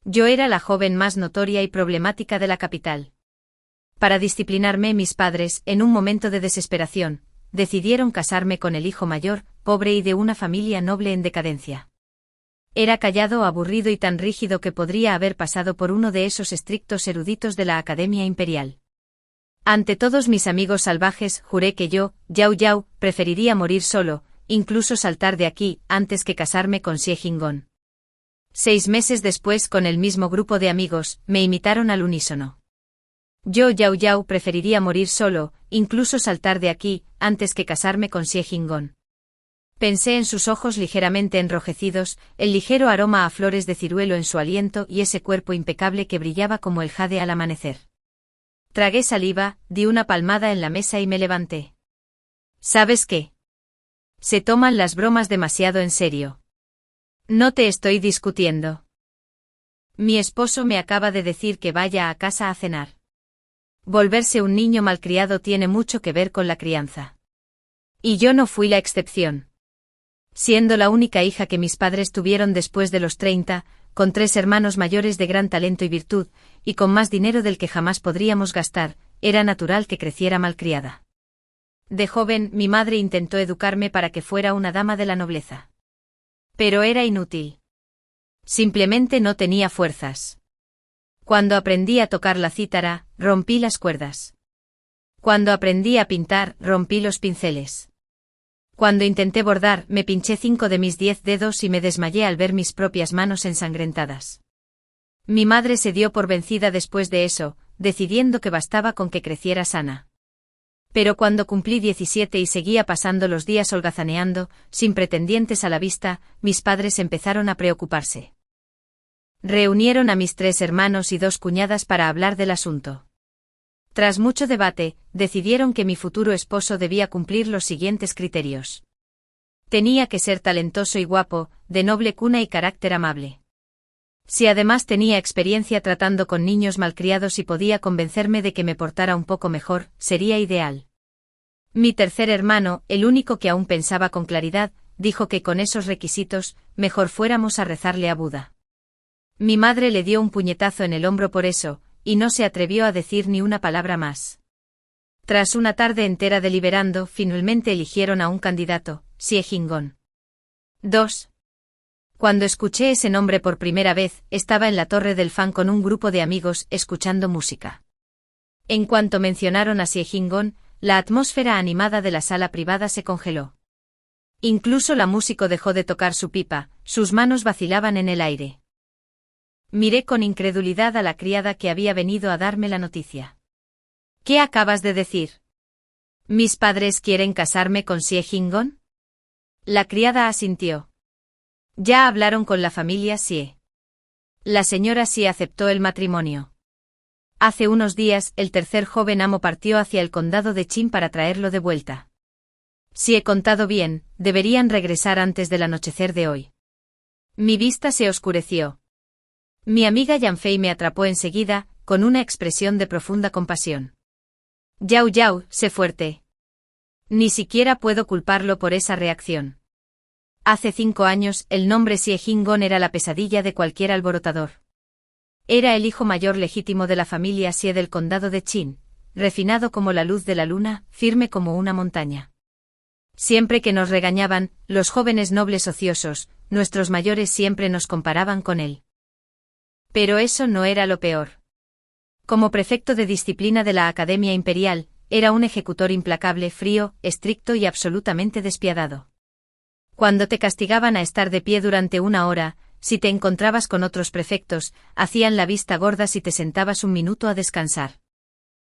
Yo era la joven más notoria y problemática de la capital. Para disciplinarme, mis padres, en un momento de desesperación, decidieron casarme con el hijo mayor, pobre y de una familia noble en decadencia. Era callado, aburrido y tan rígido que podría haber pasado por uno de esos estrictos eruditos de la Academia Imperial. Ante todos mis amigos salvajes, juré que yo, Yao Yao, preferiría morir solo, incluso saltar de aquí, antes que casarme con Xie Jinggong. 6 meses después, con el mismo grupo de amigos, me imitaron al unísono. Yo, Yao Yao, preferiría morir solo, incluso saltar de aquí, antes que casarme con Xie Jinggong. Pensé en sus ojos ligeramente enrojecidos, el ligero aroma a flores de ciruelo en su aliento y ese cuerpo impecable que brillaba como el jade al amanecer. Tragué saliva, di una palmada en la mesa y me levanté. ¿Sabes qué? Se toman las bromas demasiado en serio. No te estoy discutiendo. Mi esposo me acaba de decir que vaya a casa a cenar. Volverse un niño malcriado tiene mucho que ver con la crianza. Y yo no fui la excepción. Siendo la única hija que mis padres tuvieron después de los 30, con 3 hermanos mayores de gran talento y virtud, y con más dinero del que jamás podríamos gastar, era natural que creciera malcriada. De joven, mi madre intentó educarme para que fuera una dama de la nobleza. Pero era inútil. Simplemente no tenía fuerzas. Cuando aprendí a tocar la cítara, rompí las cuerdas. Cuando aprendí a pintar, rompí los pinceles. Cuando intenté bordar, me pinché 5 de mis 10 dedos y me desmayé al ver mis propias manos ensangrentadas. Mi madre se dio por vencida después de eso, decidiendo que bastaba con que creciera sana. Pero cuando cumplí 17 y seguía pasando los días holgazaneando, sin pretendientes a la vista, mis padres empezaron a preocuparse. Reunieron a mis 3 hermanos y 2 cuñadas para hablar del asunto. Tras mucho debate, decidieron que mi futuro esposo debía cumplir los siguientes criterios. Tenía que ser talentoso y guapo, de noble cuna y carácter amable. Si además tenía experiencia tratando con niños malcriados y podía convencerme de que me portara un poco mejor, sería ideal. Mi tercer hermano, el único que aún pensaba con claridad, dijo que con esos requisitos, mejor fuéramos a rezarle a Buda. Mi madre le dio un puñetazo en el hombro por eso, y no se atrevió a decir ni una palabra más. Tras una tarde entera deliberando, finalmente eligieron a un candidato, Xie Jinggong. 2. Cuando escuché ese nombre por primera vez, estaba en la Torre del Fan con un grupo de amigos, escuchando música. En cuanto mencionaron a Xie Jinggong, la atmósfera animada de la sala privada se congeló. Incluso la músico dejó de tocar su pipa, sus manos vacilaban en el aire. Miré con incredulidad a la criada que había venido a darme la noticia. ¿Qué acabas de decir? ¿Mis padres quieren casarme con Xie Jinggong? La criada asintió. Ya hablaron con la familia Xie. La señora Xie aceptó el matrimonio. Hace unos días, el tercer joven amo partió hacia el condado de Qin para traerlo de vuelta. Si he contado bien, deberían regresar antes del anochecer de hoy. Mi vista se oscureció. Mi amiga Yanfei me atrapó enseguida, con una expresión de profunda compasión. Yao Yao, sé fuerte. Ni siquiera puedo culparlo por esa reacción. Hace 5 años, el nombre Xie Jinggong era la pesadilla de cualquier alborotador. Era el hijo mayor legítimo de la familia Xie del condado de Qin, refinado como la luz de la luna, firme como una montaña. Siempre que nos regañaban, los jóvenes nobles ociosos, nuestros mayores siempre nos comparaban con él. Pero eso no era lo peor. Como prefecto de disciplina de la Academia Imperial, era un ejecutor implacable, frío, estricto y absolutamente despiadado. Cuando te castigaban a estar de pie durante 1 hora, si te encontrabas con otros prefectos, hacían la vista gorda si te sentabas un minuto a descansar.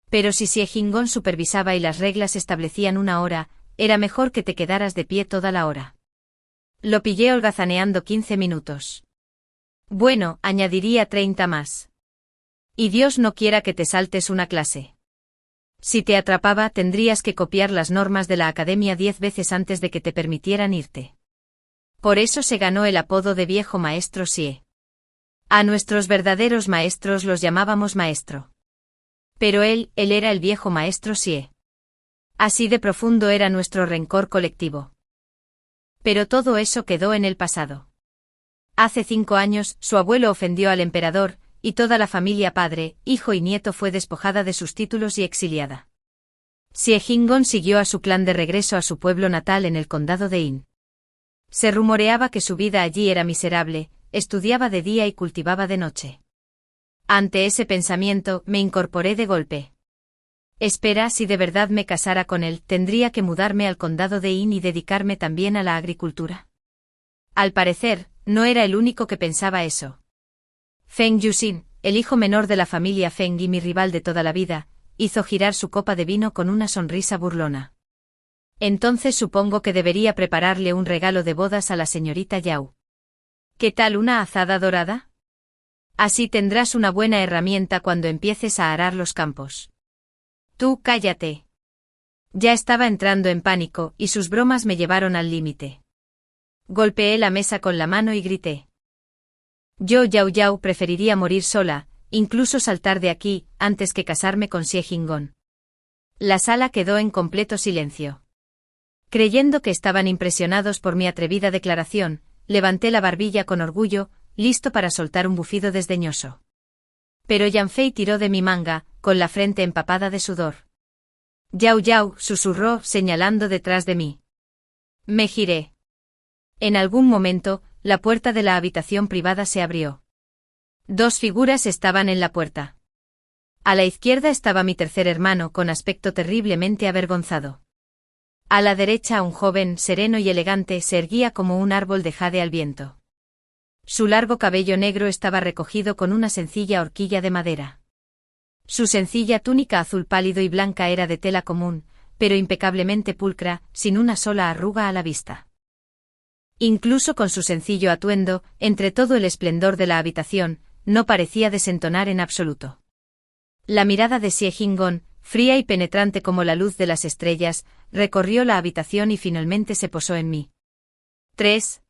Pero si Xie Jinggong supervisaba y las reglas establecían 1 hora, era mejor que te quedaras de pie toda la hora. Lo pillé holgazaneando 15 minutos. Bueno, añadiría 30 más. Y Dios no quiera que te saltes una clase. Si te atrapaba, tendrías que copiar las normas de la academia 10 veces antes de que te permitieran irte. Por eso se ganó el apodo de viejo maestro Xie. A nuestros verdaderos maestros los llamábamos maestro. Pero él era el viejo maestro Xie. Así de profundo era nuestro rencor colectivo. Pero todo eso quedó en el pasado. Hace 5 años, su abuelo ofendió al emperador, y toda la familia padre, hijo y nieto fue despojada de sus títulos y exiliada. Xie Jinggong siguió a su clan de regreso a su pueblo natal en el condado de In. Se rumoreaba que su vida allí era miserable, estudiaba de día y cultivaba de noche. Ante ese pensamiento, me incorporé de golpe. Espera, si de verdad me casara con él, tendría que mudarme al condado de In y dedicarme también a la agricultura. Al parecer, no era el único que pensaba eso. Feng Yuxin, el hijo menor de la familia Feng y mi rival de toda la vida, hizo girar su copa de vino con una sonrisa burlona. Entonces supongo que debería prepararle un regalo de bodas a la señorita Yao. ¿Qué tal una azada dorada? Así tendrás una buena herramienta cuando empieces a arar los campos. Tú cállate. Ya estaba entrando en pánico, y sus bromas me llevaron al límite. Golpeé la mesa con la mano y grité. Yo Yao Yao preferiría morir sola, incluso saltar de aquí, antes que casarme con Xie Jinggong. La sala quedó en completo silencio. Creyendo que estaban impresionados por mi atrevida declaración, levanté la barbilla con orgullo, listo para soltar un bufido desdeñoso. Pero Yan Fei tiró de mi manga, con la frente empapada de sudor. Yao Yao, susurró, señalando detrás de mí. Me giré. En algún momento, la puerta de la habitación privada se abrió. 2 figuras estaban en la puerta. A la izquierda estaba mi tercer hermano con aspecto terriblemente avergonzado. A la derecha un joven, sereno y elegante, se erguía como un árbol de jade al viento. Su largo cabello negro estaba recogido con una sencilla horquilla de madera. Su sencilla túnica azul pálido y blanca era de tela común, pero impecablemente pulcra, sin una sola arruga a la vista. Incluso con su sencillo atuendo, entre todo el esplendor de la habitación, no parecía desentonar en absoluto. La mirada de Xie Jinggong, fría y penetrante como la luz de las estrellas, recorrió la habitación y finalmente se posó en mí. 3.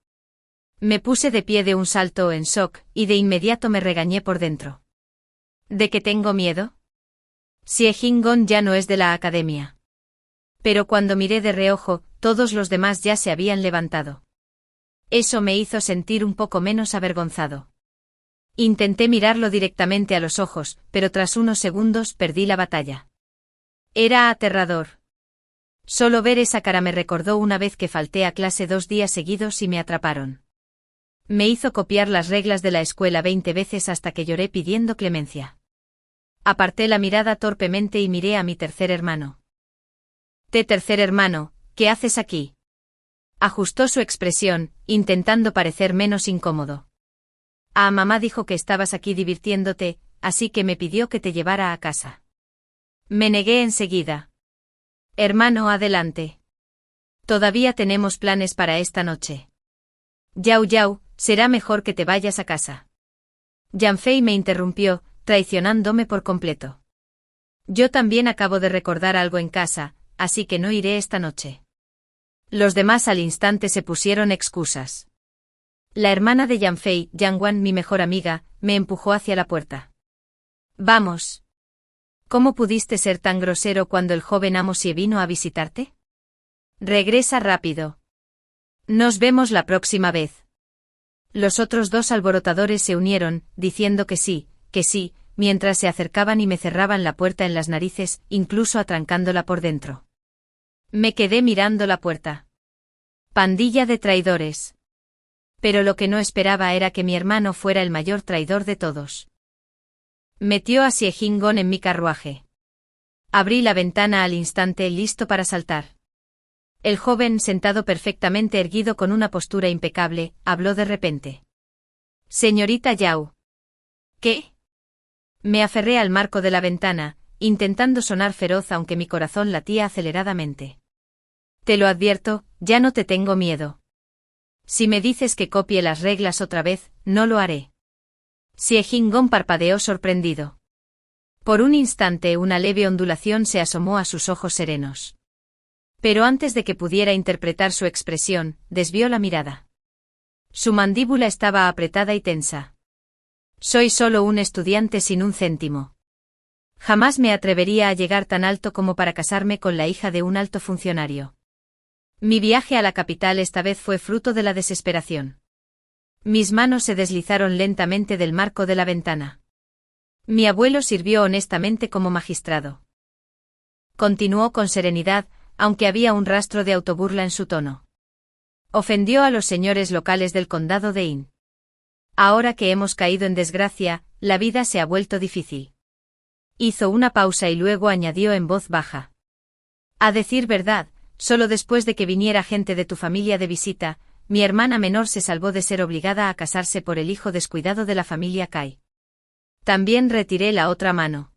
Me puse de pie de un salto en shock, y de inmediato me regañé por dentro. ¿De qué tengo miedo? Xie Jinggong ya no es de la academia. Pero cuando miré de reojo, todos los demás ya se habían levantado. Eso me hizo sentir un poco menos avergonzado. Intenté mirarlo directamente a los ojos, pero tras unos segundos perdí la batalla. Era aterrador. Solo ver esa cara me recordó una vez que falté a clase 2 días seguidos y me atraparon. Me hizo copiar las reglas de la escuela 20 veces hasta que lloré pidiendo clemencia. Aparté la mirada torpemente y miré a mi tercer hermano. Tercer hermano, ¿qué haces aquí? Ajustó su expresión, intentando parecer menos incómodo. Mamá dijo que estabas aquí divirtiéndote, así que me pidió que te llevara a casa. Me negué enseguida. Hermano, adelante. Todavía tenemos planes para esta noche. Yao Yao, será mejor que te vayas a casa. Yan Fei me interrumpió, traicionándome por completo. Yo también acabo de recordar algo en casa, así que no iré esta noche. Los demás al instante se pusieron excusas. La hermana de Yan Fei, Yang Wan, mi mejor amiga, me empujó hacia la puerta. Vamos. ¿Cómo pudiste ser tan grosero cuando el joven amo Xie vino a visitarte? Regresa rápido. Nos vemos la próxima vez. Los otros 2 alborotadores se unieron, diciendo que sí, mientras se acercaban y me cerraban la puerta en las narices, incluso atrancándola por dentro. Me quedé mirando la puerta. Pandilla de traidores. Pero lo que no esperaba era que mi hermano fuera el mayor traidor de todos. Metió a Xie Jinggong en mi carruaje. Abrí la ventana al instante, listo para saltar. El joven, sentado perfectamente erguido con una postura impecable, habló de repente. Señorita Yao. ¿Qué? Me aferré al marco de la ventana, intentando sonar feroz aunque mi corazón latía aceleradamente. Te lo advierto, ya no te tengo miedo. Si me dices que copie las reglas otra vez, no lo haré. Xie Jinggong parpadeó sorprendido. Por un instante una leve ondulación se asomó a sus ojos serenos. Pero antes de que pudiera interpretar su expresión, desvió la mirada. Su mandíbula estaba apretada y tensa. Soy solo un estudiante sin un céntimo. Jamás me atrevería a llegar tan alto como para casarme con la hija de un alto funcionario. Mi viaje a la capital esta vez fue fruto de la desesperación. Mis manos se deslizaron lentamente del marco de la ventana. Mi abuelo sirvió honestamente como magistrado. Continuó con serenidad, aunque había un rastro de autoburla en su tono. Ofendió a los señores locales del condado de Inn. Ahora que hemos caído en desgracia, la vida se ha vuelto difícil. Hizo una pausa y luego añadió en voz baja. A decir verdad, solo después de que viniera gente de tu familia de visita, mi hermana menor se salvó de ser obligada a casarse por el hijo descuidado de la familia Kai. También retiré la otra mano.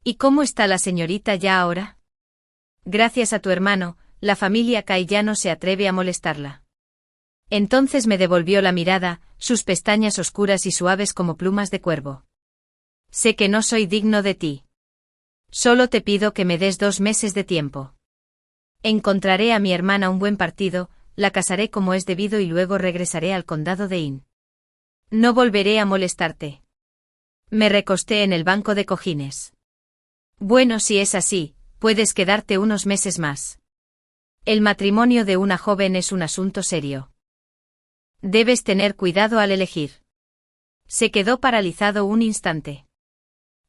¿Y cómo está la señorita ya ahora? Gracias a tu hermano, la familia Kai ya no se atreve a molestarla. Entonces me devolvió la mirada, sus pestañas oscuras y suaves como plumas de cuervo. Sé que no soy digno de ti. Solo te pido que me des 2 meses de tiempo. Encontraré a mi hermana un buen partido, la casaré como es debido y luego regresaré al condado de Inn. No volveré a molestarte. Me recosté en el banco de cojines. Bueno, si es así, puedes quedarte unos meses más. El matrimonio de una joven es un asunto serio. Debes tener cuidado al elegir. Se quedó paralizado un instante.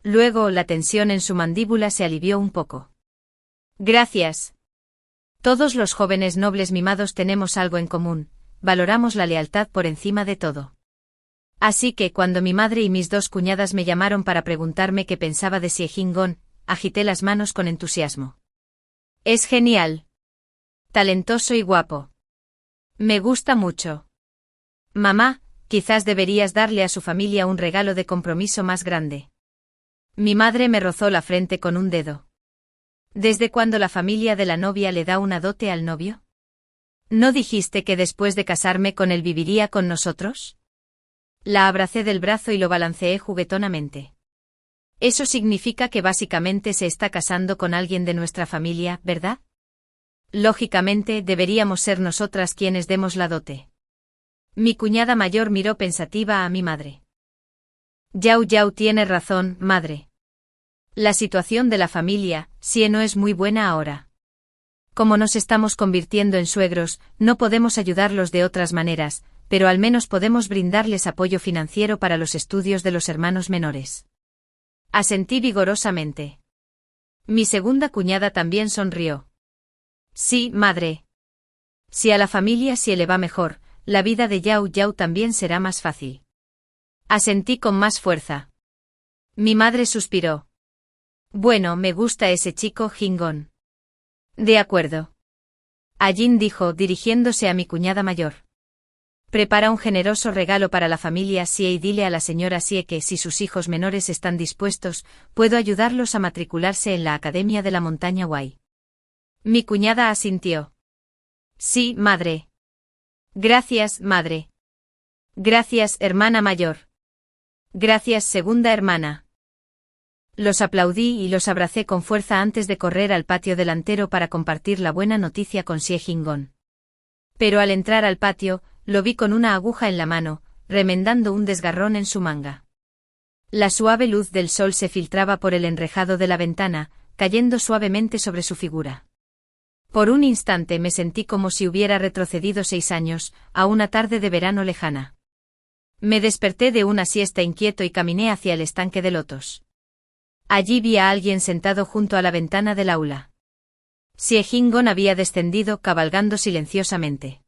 Luego la tensión en su mandíbula se alivió un poco. Gracias. Todos los jóvenes nobles mimados tenemos algo en común, valoramos la lealtad por encima de todo. Así que cuando mi madre y mis 2 cuñadas me llamaron para preguntarme qué pensaba de Siejingon, agité las manos con entusiasmo. Es genial. Talentoso y guapo. Me gusta mucho. Mamá, quizás deberías darle a su familia un regalo de compromiso más grande. Mi madre me rozó la frente con un dedo. ¿Desde cuándo la familia de la novia le da una dote al novio? ¿No dijiste que después de casarme con él viviría con nosotros? La abracé del brazo y lo balanceé juguetonamente. Eso significa que básicamente se está casando con alguien de nuestra familia, ¿verdad? Lógicamente, deberíamos ser nosotras quienes demos la dote. Mi cuñada mayor miró pensativa a mi madre. Yao Yao tiene razón, madre. La situación de la familia, sí no es muy buena ahora. Como nos estamos convirtiendo en suegros, no podemos ayudarlos de otras maneras, pero al menos podemos brindarles apoyo financiero para los estudios de los hermanos menores. Asentí vigorosamente. Mi segunda cuñada también sonrió. Sí, madre. Si a la familia sí le va mejor, la vida de Yao Yao también será más fácil. Asentí con más fuerza. Mi madre suspiró. Bueno, me gusta ese chico, Jingon. De acuerdo. Ajin dijo, dirigiéndose a mi cuñada mayor. Prepara un generoso regalo para la familia Sie y dile a la señora Sie que si sus hijos menores están dispuestos, puedo ayudarlos a matricularse en la Academia de la Montaña Wai. Mi cuñada asintió. Sí, madre. Gracias, madre. Gracias, hermana mayor. Gracias, segunda hermana. Los aplaudí y los abracé con fuerza antes de correr al patio delantero para compartir la buena noticia con Sie Jingon. Pero al entrar al patio, lo vi con una aguja en la mano, remendando un desgarrón en su manga. La suave luz del sol se filtraba por el enrejado de la ventana, cayendo suavemente sobre su figura. Por un instante me sentí como si hubiera retrocedido 6 años, a una tarde de verano lejana. Me desperté de una siesta inquieto y caminé hacia el estanque de lotos. Allí vi a alguien sentado junto a la ventana del aula. Sie Jingon había descendido cabalgando silenciosamente.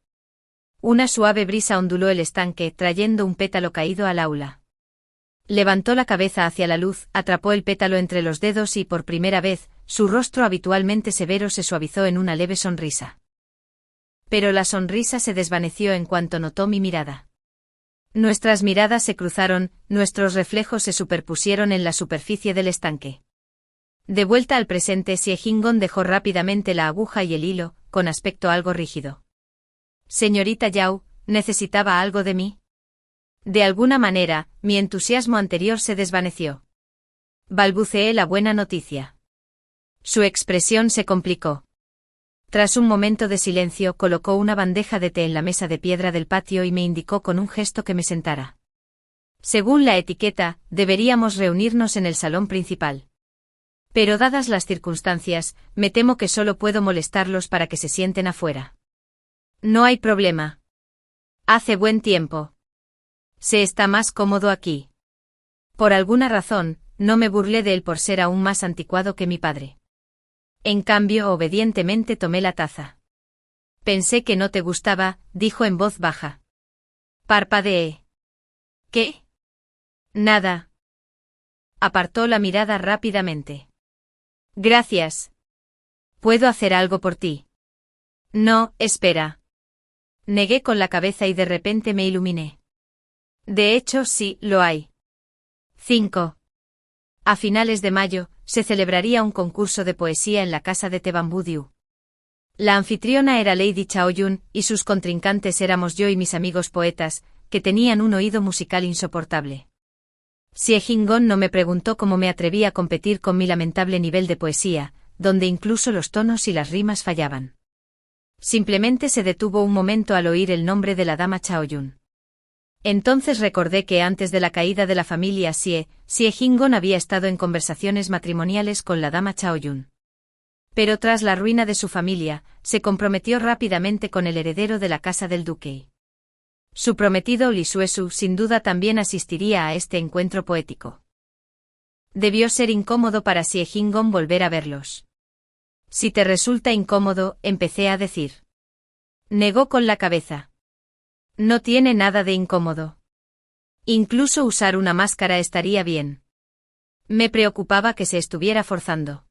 Una suave brisa onduló el estanque, trayendo un pétalo caído al aula. Levantó la cabeza hacia la luz, atrapó el pétalo entre los dedos y por primera vez, su rostro habitualmente severo se suavizó en una leve sonrisa. Pero la sonrisa se desvaneció en cuanto notó mi mirada. Nuestras miradas se cruzaron, nuestros reflejos se superpusieron en la superficie del estanque. De vuelta al presente, Sie Jingon dejó rápidamente la aguja y el hilo, con aspecto algo rígido. Señorita Yao, ¿necesitaba algo de mí? De alguna manera, mi entusiasmo anterior se desvaneció. Balbuceé la buena noticia. Su expresión se complicó. Tras un momento de silencio, colocó una bandeja de té en la mesa de piedra del patio y me indicó con un gesto que me sentara. Según la etiqueta, deberíamos reunirnos en el salón principal. Pero dadas las circunstancias, me temo que solo puedo molestarlos para que se sienten afuera. No hay problema. Hace buen tiempo. Se está más cómodo aquí. Por alguna razón, no me burlé de él por ser aún más anticuado que mi padre. En cambio, obedientemente tomé la taza. Pensé que no te gustaba, dijo en voz baja. Parpadeé. ¿Qué? Nada. Apartó la mirada rápidamente. Gracias. ¿Puedo hacer algo por ti? No, espera. Negué con la cabeza y de repente me iluminé. De hecho, sí, lo hay. 5. A finales de mayo, se celebraría un concurso de poesía en la casa de Tebambudiu. La anfitriona era Lady Chaoyun, y sus contrincantes éramos yo y mis amigos poetas, que tenían un oído musical insoportable. Sie Jin-gon no me preguntó cómo me atreví a competir con mi lamentable nivel de poesía, donde incluso los tonos y las rimas fallaban. Simplemente se detuvo un momento al oír el nombre de la dama Chaoyun. Entonces recordé que antes de la caída de la familia Sie Jin-gon había estado en conversaciones matrimoniales con la dama Chaoyun. Pero tras la ruina de su familia, se comprometió rápidamente con el heredero de la casa del duque. Su prometido Li Suesu sin duda también asistiría a este encuentro poético. Debió ser incómodo para Sie Jin-gon volver a verlos. Si te resulta incómodo, empecé a decir. Negó con la cabeza. No tiene nada de incómodo. Incluso usar una máscara estaría bien. Me preocupaba que se estuviera forzando.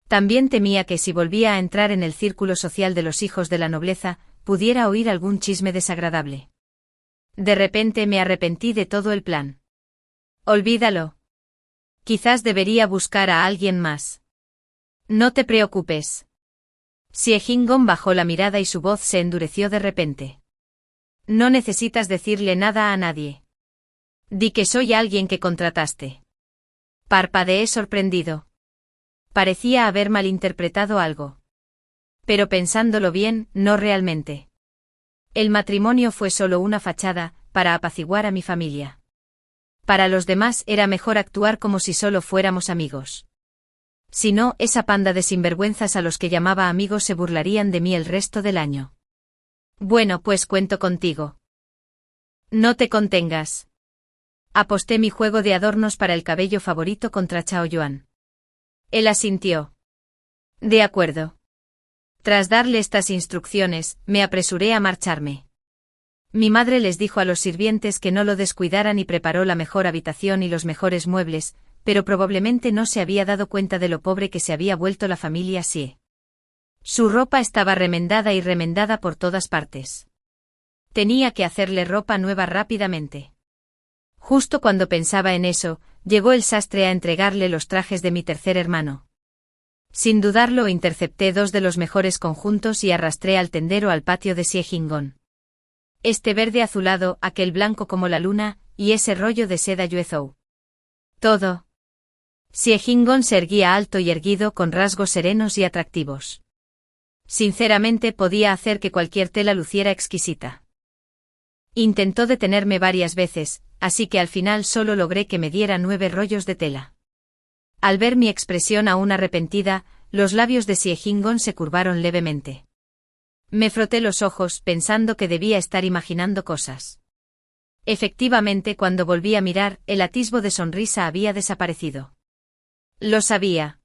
También temía que si volvía a entrar en el círculo social de los hijos de la nobleza, pudiera oír algún chisme desagradable. De repente me arrepentí de todo el plan. Olvídalo. Quizás debería buscar a alguien más. No te preocupes. Sie Jin-gon bajó la mirada y su voz se endureció de repente. No necesitas decirle nada a nadie. Di que soy alguien que contrataste. Parpadeé sorprendido. Parecía haber malinterpretado algo. Pero pensándolo bien, no realmente. El matrimonio fue solo una fachada, para apaciguar a mi familia. Para los demás era mejor actuar como si solo fuéramos amigos. Si no, esa panda de sinvergüenzas a los que llamaba amigos se burlarían de mí el resto del año. Bueno, pues cuento contigo. No te contengas. Aposté mi juego de adornos para el cabello favorito contra Chao Yuan. Él asintió. De acuerdo. Tras darle estas instrucciones, me apresuré a marcharme. Mi madre les dijo a los sirvientes que no lo descuidaran y preparó la mejor habitación y los mejores muebles, pero probablemente no se había dado cuenta de lo pobre que se había vuelto la familia Sie. Su ropa estaba remendada y remendada por todas partes. Tenía que hacerle ropa nueva rápidamente. Justo cuando pensaba en eso, llegó el sastre a entregarle los trajes de mi tercer hermano. Sin dudarlo intercepté 2 de los mejores conjuntos y arrastré al tendero al patio de Sie Jin-gon. Este verde azulado, aquel blanco como la luna, y ese rollo de seda Yuezhou. Todo. Sie Jin-gon se erguía alto y erguido con rasgos serenos y atractivos. Sinceramente podía hacer que cualquier tela luciera exquisita. Intentó detenerme varias veces, así que al final solo logré que me diera 9 rollos de tela. Al ver mi expresión aún arrepentida, los labios de Sie Jin-gon se curvaron levemente. Me froté los ojos pensando que debía estar imaginando cosas. Efectivamente, cuando volví a mirar, el atisbo de sonrisa había desaparecido. Lo sabía.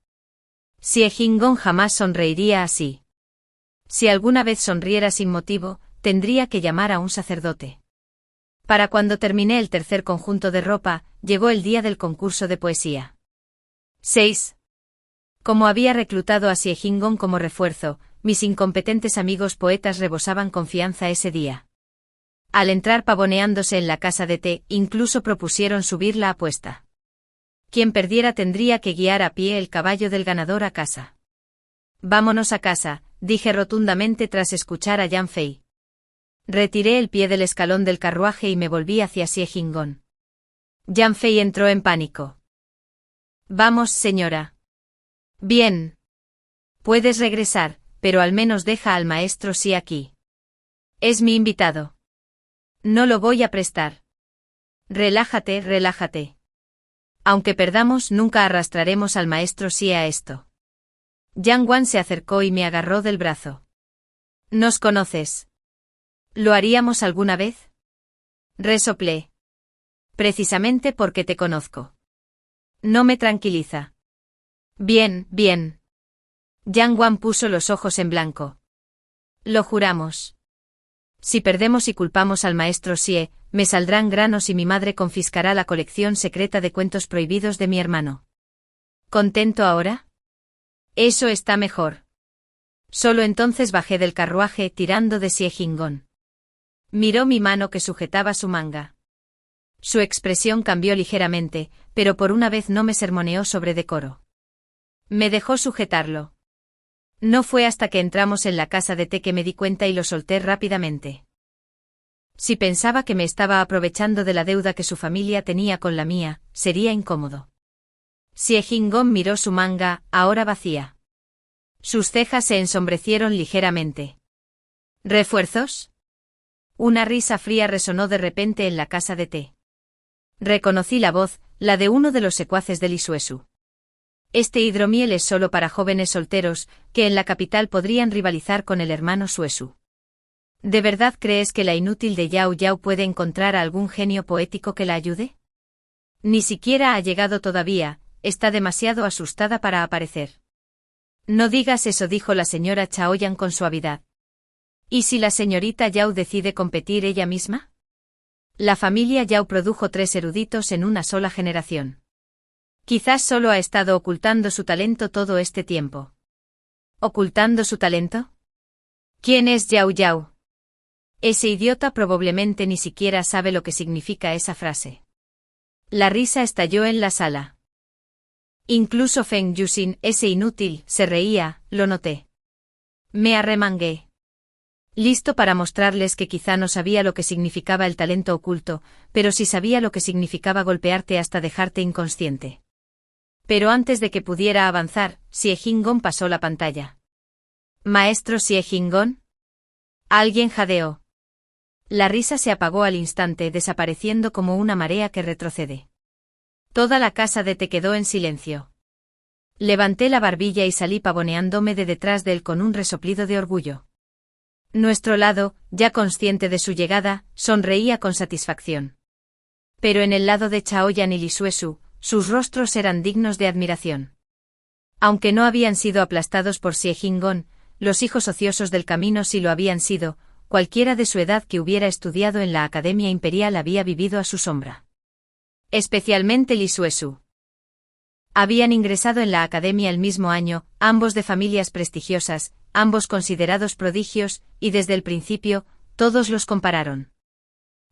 Sie Jin-gon jamás sonreiría así. Si alguna vez sonriera sin motivo, tendría que llamar a un sacerdote. Para cuando terminé el tercer conjunto de ropa, llegó el día del concurso de poesía. 6. Como había reclutado a Sie Jin-gon como refuerzo, mis incompetentes amigos poetas rebosaban confianza ese día. Al entrar pavoneándose en la casa de té, incluso propusieron subir la apuesta. Quien perdiera tendría que guiar a pie el caballo del ganador a casa. Vámonos a casa, dije rotundamente tras escuchar a Yan Fei. Retiré el pie del escalón del carruaje y me volví hacia Sie Jin-gon. Yan Fei entró en pánico. Vamos, señora. Bien. Puedes regresar, pero al menos deja al maestro Sie aquí. Es mi invitado. No lo voy a prestar. Relájate, relájate. Aunque perdamos, nunca arrastraremos al maestro Sie a esto. Yang Wan se acercó y me agarró del brazo. ¿Nos conoces? ¿Lo haríamos alguna vez? Resoplé. Precisamente porque te conozco. No me tranquiliza. Bien, bien. Yang Wan puso los ojos en blanco. Lo juramos. Si perdemos y culpamos al maestro Xie, me saldrán granos y mi madre confiscará la colección secreta de cuentos prohibidos de mi hermano. ¿Contento ahora? Eso está mejor. Solo entonces bajé del carruaje tirando de Xie Jinggong. Miró mi mano que sujetaba su manga. Su expresión cambió ligeramente, pero por una vez no me sermoneó sobre decoro. Me dejó sujetarlo. No fue hasta que entramos en la casa de té que me di cuenta y lo solté rápidamente. Si pensaba que me estaba aprovechando de la deuda que su familia tenía con la mía, sería incómodo. Xie Jinggong miró su manga, ahora vacía. Sus cejas se ensombrecieron ligeramente. ¿Refuerzos? Una risa fría resonó de repente en la casa de té. Reconocí la voz, la de uno de los secuaces de Li Suesu. Este hidromiel es solo para jóvenes solteros, que en la capital podrían rivalizar con el hermano Suesu. ¿De verdad crees que la inútil de Yao Yao puede encontrar a algún genio poético que la ayude? Ni siquiera ha llegado todavía, está demasiado asustada para aparecer. No digas eso, dijo la señora Chaoyan con suavidad. ¿Y si la señorita Yao decide competir ella misma? La familia Yao produjo 3 eruditos en una sola generación. Quizás solo ha estado ocultando su talento todo este tiempo. ¿Ocultando su talento? ¿Quién es Yao Yao? Ese idiota probablemente ni siquiera sabe lo que significa esa frase. La risa estalló en la sala. Incluso Feng Yuxin, ese inútil, se reía, lo noté. Me arremangué. Listo para mostrarles que quizá no sabía lo que significaba el talento oculto, pero sí sabía lo que significaba golpearte hasta dejarte inconsciente. Pero antes de que pudiera avanzar, Xie Jinggong pasó la pantalla. ¿Maestro Xie Jinggong? Alguien jadeó. La risa se apagó al instante, desapareciendo como una marea que retrocede. Toda la casa de té quedó en silencio. Levanté la barbilla y salí pavoneándome de detrás de él con un resoplido de orgullo. Nuestro lado, ya consciente de su llegada, sonreía con satisfacción. Pero en el lado de Chaoyan y Li Suesu, sus rostros eran dignos de admiración. Aunque no habían sido aplastados por Xie Jinggong, los hijos ociosos del camino sí lo habían sido, cualquiera de su edad que hubiera estudiado en la Academia Imperial había vivido a su sombra. Especialmente Li Suesu. Habían ingresado en la academia el mismo año, ambos de familias prestigiosas, ambos considerados prodigios, y desde el principio, todos los compararon.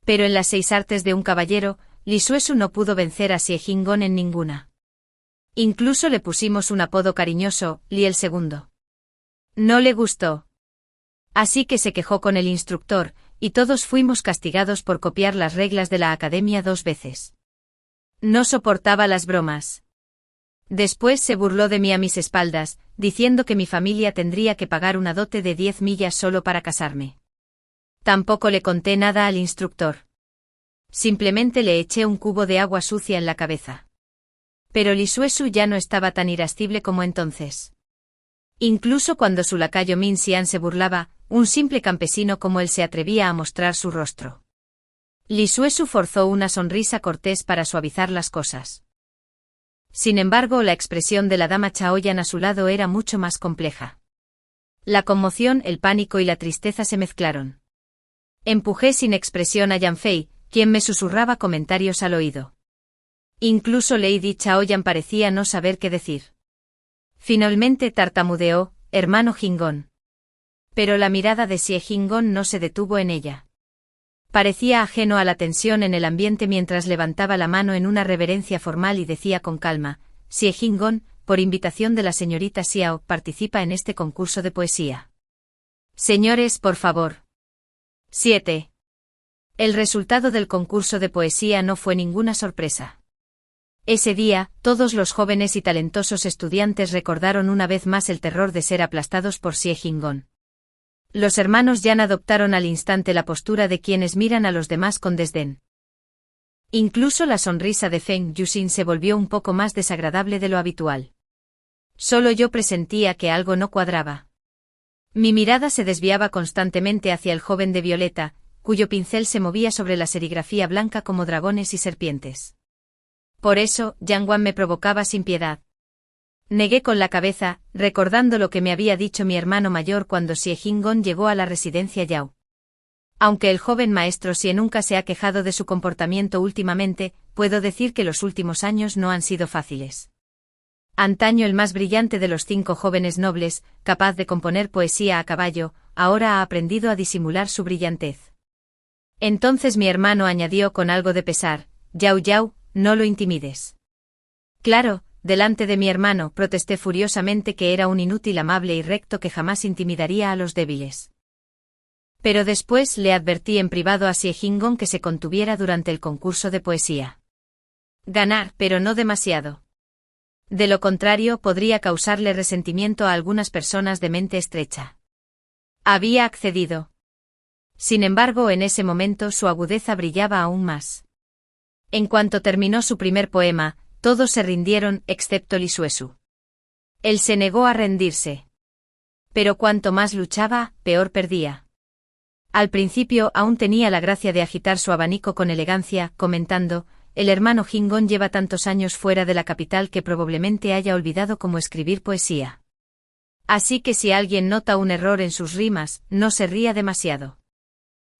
Pero en las 6 artes de un caballero, Li Suesu no pudo vencer a Xie Jinggong en ninguna. Incluso le pusimos un apodo cariñoso, Li el segundo. No le gustó. Así que se quejó con el instructor, y todos fuimos castigados por copiar las reglas de la academia 2 veces. No soportaba las bromas. Después se burló de mí a mis espaldas, diciendo que mi familia tendría que pagar una dote de 10 millas solo para casarme. Tampoco le conté nada al instructor. Simplemente le eché un cubo de agua sucia en la cabeza. Pero Li Suesu ya no estaba tan irascible como entonces. Incluso cuando su lacayo Min Xian se burlaba, un simple campesino como él se atrevía a mostrar su rostro. Li Suesu forzó una sonrisa cortés para suavizar las cosas. Sin embargo, la expresión de la dama Chaoyan a su lado era mucho más compleja. La conmoción, el pánico y la tristeza se mezclaron. Empujé sin expresión a Yan Fei, quien me susurraba comentarios al oído. Incluso Lady Chaoyan parecía no saber qué decir. Finalmente tartamudeó, hermano Jinggong. Pero la mirada de Xie Jinggong no se detuvo en ella. Parecía ajeno a la tensión en el ambiente mientras levantaba la mano en una reverencia formal y decía con calma, Xie Jinggong, por invitación de la señorita Xiao, participa en este concurso de poesía. Señores, por favor. 7. El resultado del concurso de poesía no fue ninguna sorpresa. Ese día, todos los jóvenes y talentosos estudiantes recordaron una vez más el terror de ser aplastados por Xie Jinggong. Los hermanos Yan adoptaron al instante la postura de quienes miran a los demás con desdén. Incluso la sonrisa de Feng Yuxin se volvió un poco más desagradable de lo habitual. Solo yo presentía que algo no cuadraba. Mi mirada se desviaba constantemente hacia el joven de violeta, cuyo pincel se movía sobre la serigrafía blanca como dragones y serpientes. Por eso, Jiangwan me provocaba sin piedad. Negué con la cabeza, recordando lo que me había dicho mi hermano mayor cuando Xie Jinggong llegó a la residencia Yao. Aunque el joven maestro Xie nunca se ha quejado de su comportamiento últimamente, puedo decir que los últimos años no han sido fáciles. Antaño el más brillante de los 5 jóvenes nobles, capaz de componer poesía a caballo, ahora ha aprendido a disimular su brillantez. Entonces mi hermano añadió con algo de pesar: Yao Yao, no lo intimides. Claro, delante de mi hermano protesté furiosamente que era un inútil amable y recto que jamás intimidaría a los débiles. Pero después le advertí en privado a Xie Jinggong que se contuviera durante el concurso de poesía. Ganar, pero no demasiado. De lo contrario podría causarle resentimiento a algunas personas de mente estrecha. Había accedido. Sin embargo, en ese momento su agudeza brillaba aún más. En cuanto terminó su primer poema, todos se rindieron, excepto Li Suesu. Él se negó a rendirse. Pero cuanto más luchaba, peor perdía. Al principio aún tenía la gracia de agitar su abanico con elegancia, comentando: el hermano Jinggong lleva tantos años fuera de la capital que probablemente haya olvidado cómo escribir poesía. Así que si alguien nota un error en sus rimas, no se ría demasiado.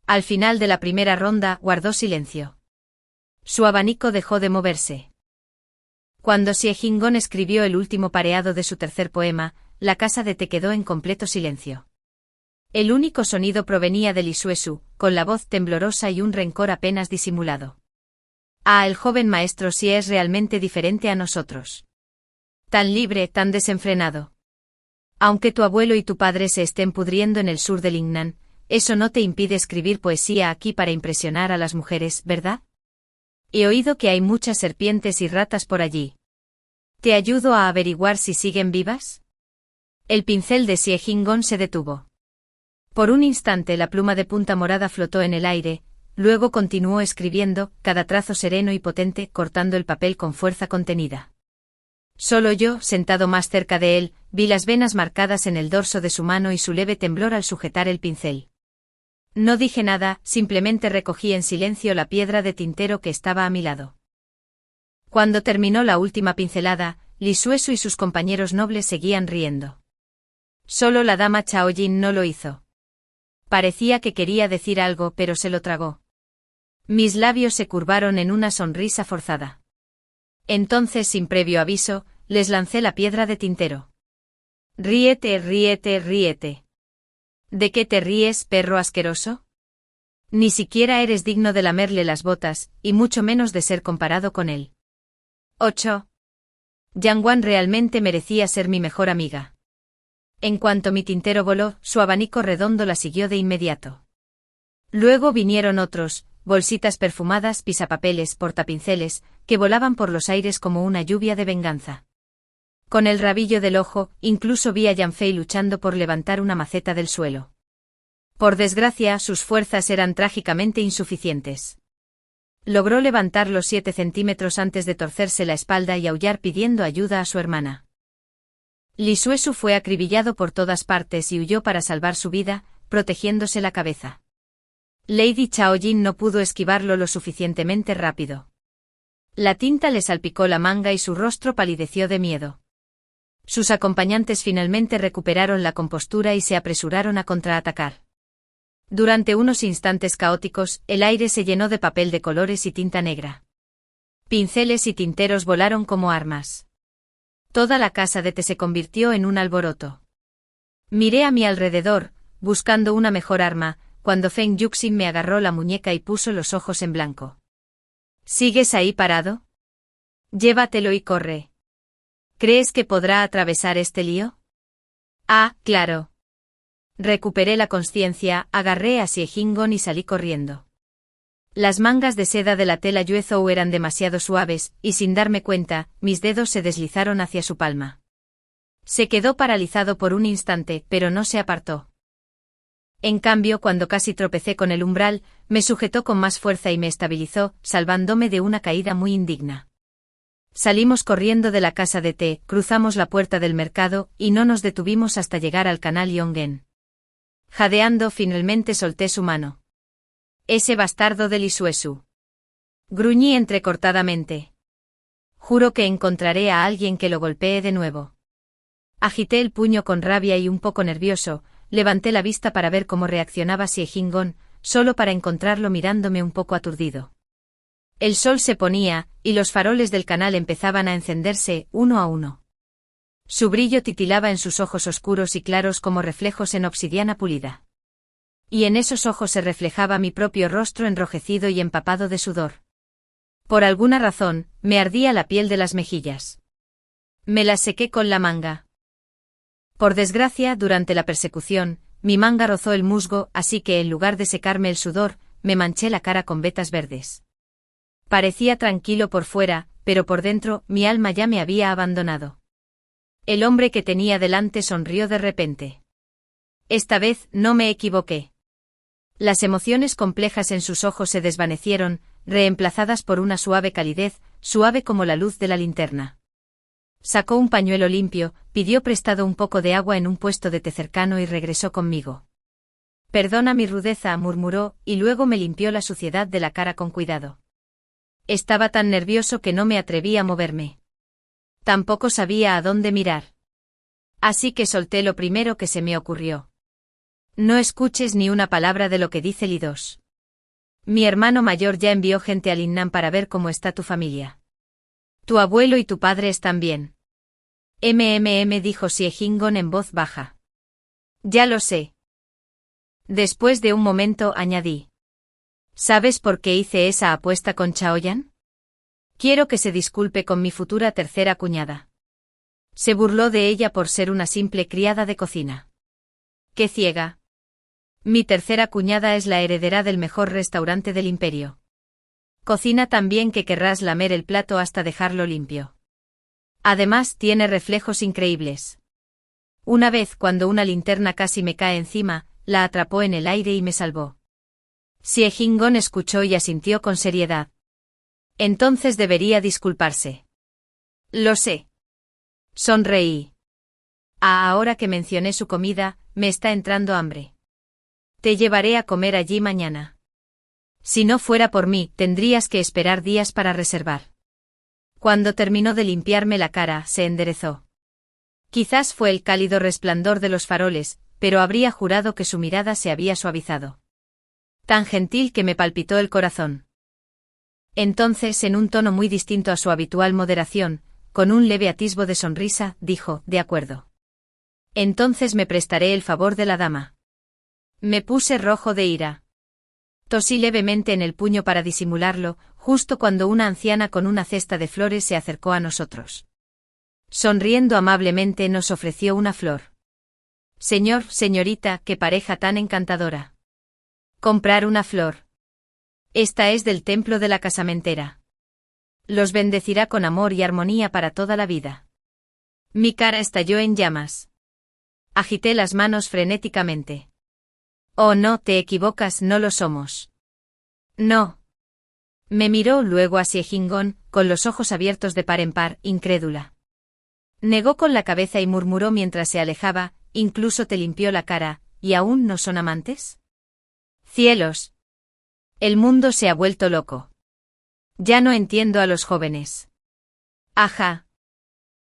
Al final de la primera ronda, guardó silencio. Su abanico dejó de moverse. Cuando Xie Jinggong escribió el último pareado de su tercer poema, la casa de té quedó en completo silencio. El único sonido provenía de Li Suesu, con la voz temblorosa y un rencor apenas disimulado. Ah, el joven maestro Xie es realmente diferente a nosotros. Tan libre, tan desenfrenado. Aunque tu abuelo y tu padre se estén pudriendo en el sur del Yunnan, eso no te impide escribir poesía aquí para impresionar a las mujeres, ¿verdad? He oído que hay muchas serpientes y ratas por allí. ¿Te ayudo a averiguar si siguen vivas? El pincel de Xie Jinggong se detuvo. Por un instante la pluma de punta morada flotó en el aire, luego continuó escribiendo, cada trazo sereno y potente, cortando el papel con fuerza contenida. Solo yo, sentado más cerca de él, vi las venas marcadas en el dorso de su mano y su leve temblor al sujetar el pincel. No dije nada, simplemente recogí en silencio la piedra de tintero que estaba a mi lado. Cuando terminó la última pincelada, Li Suesu y sus compañeros nobles seguían riendo. Solo la dama Chaojin no lo hizo. Parecía que quería decir algo, pero se lo tragó. Mis labios se curvaron en una sonrisa forzada. Entonces, sin previo aviso, les lancé la piedra de tintero. Ríete, ríete, ríete. ¿De qué te ríes, perro asqueroso? Ni siquiera eres digno de lamerle las botas, y mucho menos de ser comparado con él. 8. Jiangwan realmente merecía ser mi mejor amiga. En cuanto mi tintero voló, su abanico redondo la siguió de inmediato. Luego vinieron otros, bolsitas perfumadas, pisapapeles, portapinceles, que volaban por los aires como una lluvia de venganza. Con el rabillo del ojo, incluso vi a Yanfei luchando por levantar una maceta del suelo. Por desgracia, sus fuerzas eran trágicamente insuficientes. Logró levantar los 7 centímetros antes de torcerse la espalda y aullar pidiendo ayuda a su hermana. Li Suesu fue acribillado por todas partes y huyó para salvar su vida, protegiéndose la cabeza. Lady Chaojin no pudo esquivarlo lo suficientemente rápido. La tinta le salpicó la manga y su rostro palideció de miedo. Sus acompañantes finalmente recuperaron la compostura y se apresuraron a contraatacar. Durante unos instantes caóticos, el aire se llenó de papel de colores y tinta negra. Pinceles y tinteros volaron como armas. Toda la casa de té se convirtió en un alboroto. Miré a mi alrededor, buscando una mejor arma, cuando Feng Yuxin me agarró la muñeca y puso los ojos en blanco. ¿Sigues ahí parado? Llévatelo y corre. ¿Crees que podrá atravesar este lío? Ah, claro. Recuperé la consciencia, agarré a Xie Jinggong y salí corriendo. Las mangas de seda de la tela Yuezhou eran demasiado suaves, y sin darme cuenta, mis dedos se deslizaron hacia su palma. Se quedó paralizado por un instante, pero no se apartó. En cambio, cuando casi tropecé con el umbral, me sujetó con más fuerza y me estabilizó, salvándome de una caída muy indigna. Salimos corriendo de la casa de té, cruzamos la puerta del mercado, y no nos detuvimos hasta llegar al canal Yongen. Jadeando, finalmente solté su mano. Ese bastardo de Lisuesu. Gruñí entrecortadamente. Juro que encontraré a alguien que lo golpee de nuevo. Agité el puño con rabia y un poco nervioso, levanté la vista para ver cómo reaccionaba Siejingon, solo para encontrarlo mirándome un poco aturdido. El sol se ponía, y los faroles del canal empezaban a encenderse, uno a uno. Su brillo titilaba en sus ojos oscuros y claros como reflejos en obsidiana pulida. Y en esos ojos se reflejaba mi propio rostro enrojecido y empapado de sudor. Por alguna razón, me ardía la piel de las mejillas. Me las sequé con la manga. Por desgracia, durante la persecución, mi manga rozó el musgo, así que en lugar de secarme el sudor, me manché la cara con vetas verdes. Parecía tranquilo por fuera, pero por dentro, mi alma ya me había abandonado. El hombre que tenía delante sonrió de repente. Esta vez no me equivoqué. Las emociones complejas en sus ojos se desvanecieron, reemplazadas por una suave calidez, suave como la luz de la linterna. Sacó un pañuelo limpio, pidió prestado un poco de agua en un puesto de té cercano y regresó conmigo. Perdona mi rudeza, murmuró, y luego me limpió la suciedad de la cara con cuidado. Estaba tan nervioso que no me atreví a moverme. Tampoco sabía a dónde mirar. Así que solté lo primero que se me ocurrió. No escuches ni una palabra de lo que dice Lidos. Mi hermano mayor ya envió gente a Linnan para ver cómo está tu familia. Tu abuelo y tu padre están bien. Dijo Siejingon en voz baja. Ya lo sé. Después de un momento añadí. ¿Sabes por qué hice esa apuesta con Chaoyan? Quiero que se disculpe con mi futura tercera cuñada. Se burló de ella por ser una simple criada de cocina. ¡Qué ciega! Mi tercera cuñada es la heredera del mejor restaurante del imperio. Cocina tan bien que querrás lamer el plato hasta dejarlo limpio. Además, tiene reflejos increíbles. Una vez, cuando una linterna casi me cae encima, la atrapó en el aire y me salvó. Siejingon escuchó y asintió con seriedad. Entonces debería disculparse. Lo sé. Sonreí. Ahora que mencioné su comida, me está entrando hambre. Te llevaré a comer allí mañana. Si no fuera por mí, tendrías que esperar días para reservar. Cuando terminó de limpiarme la cara, se enderezó. Quizás fue el cálido resplandor de los faroles, pero habría jurado que su mirada se había suavizado. Tan gentil que me palpitó el corazón. Entonces, en un tono muy distinto a su habitual moderación, con un leve atisbo de sonrisa, dijo, de acuerdo. Entonces me prestaré el favor de la dama. Me puse rojo de ira. Tosí levemente en el puño para disimularlo, justo cuando una anciana con una cesta de flores se acercó a nosotros. Sonriendo amablemente nos ofreció una flor. Señorita, qué pareja tan encantadora. Comprar una flor. Esta es del templo de la casamentera. Los bendecirá con amor y armonía para toda la vida. Mi cara estalló en llamas. Agité las manos frenéticamente. Oh no, te equivocas, no lo somos. No. Me miró luego a Siejingon, con los ojos abiertos de par en par, incrédula. Negó con la cabeza y murmuró mientras se alejaba, incluso te limpió la cara, ¿y aún no son amantes? Cielos. El mundo se ha vuelto loco. Ya no entiendo a los jóvenes. Ajá.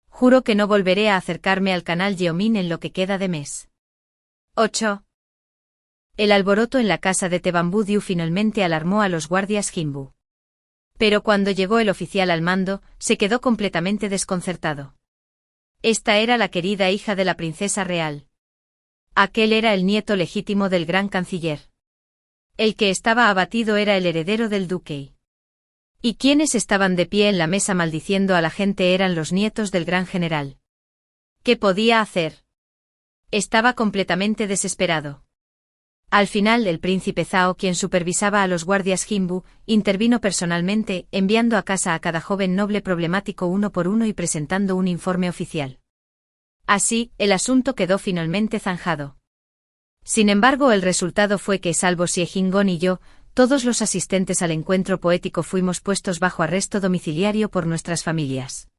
Juro que no volveré a acercarme al canal Yeomin en lo que queda de mes. 8. El alboroto en la casa de Tebambú Diu finalmente alarmó a los guardias Jimbu. Pero cuando llegó el oficial al mando, se quedó completamente desconcertado. Esta era la querida hija de la princesa real. Aquel era el nieto legítimo del gran canciller. El que estaba abatido era el heredero del duque. Y quienes estaban de pie en la mesa maldiciendo a la gente eran los nietos del gran general. ¿Qué podía hacer? Estaba completamente desesperado. Al final el príncipe Zhao, quien supervisaba a los guardias Jimbu, intervino personalmente, enviando a casa a cada joven noble problemático uno por uno y presentando un informe oficial. Así, el asunto quedó finalmente zanjado. Sin embargo, el resultado fue que, salvo Siejingon y yo, todos los asistentes al encuentro poético fuimos puestos bajo arresto domiciliario por nuestras familias.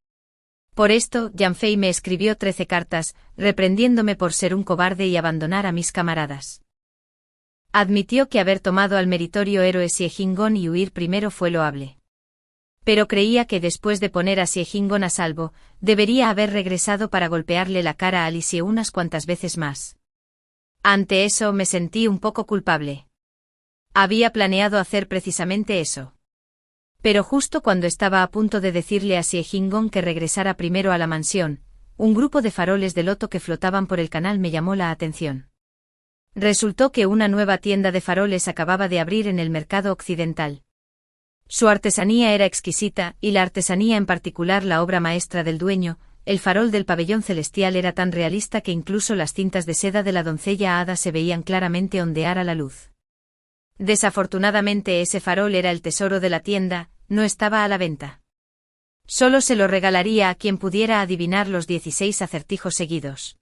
Por esto, Yanfei me escribió 13 cartas, reprendiéndome por ser un cobarde y abandonar a mis camaradas. Admitió que haber tomado al meritorio héroe Siejingon y huir primero fue loable. Pero creía que después de poner a Siejingon a salvo, debería haber regresado para golpearle la cara a Alicie unas cuantas veces más. Ante eso me sentí un poco culpable. Había planeado hacer precisamente eso. Pero justo cuando estaba a punto de decirle a Siejingon que regresara primero a la mansión, un grupo de faroles de loto que flotaban por el canal me llamó la atención. Resultó que una nueva tienda de faroles acababa de abrir en el mercado occidental. Su artesanía era exquisita, y la artesanía en particular la obra maestra del dueño. El farol del pabellón celestial era tan realista que incluso las cintas de seda de la doncella hada se veían claramente ondear a la luz. Desafortunadamente ese farol era el tesoro de la tienda, no estaba a la venta. Solo se lo regalaría a quien pudiera adivinar los 16 acertijos seguidos.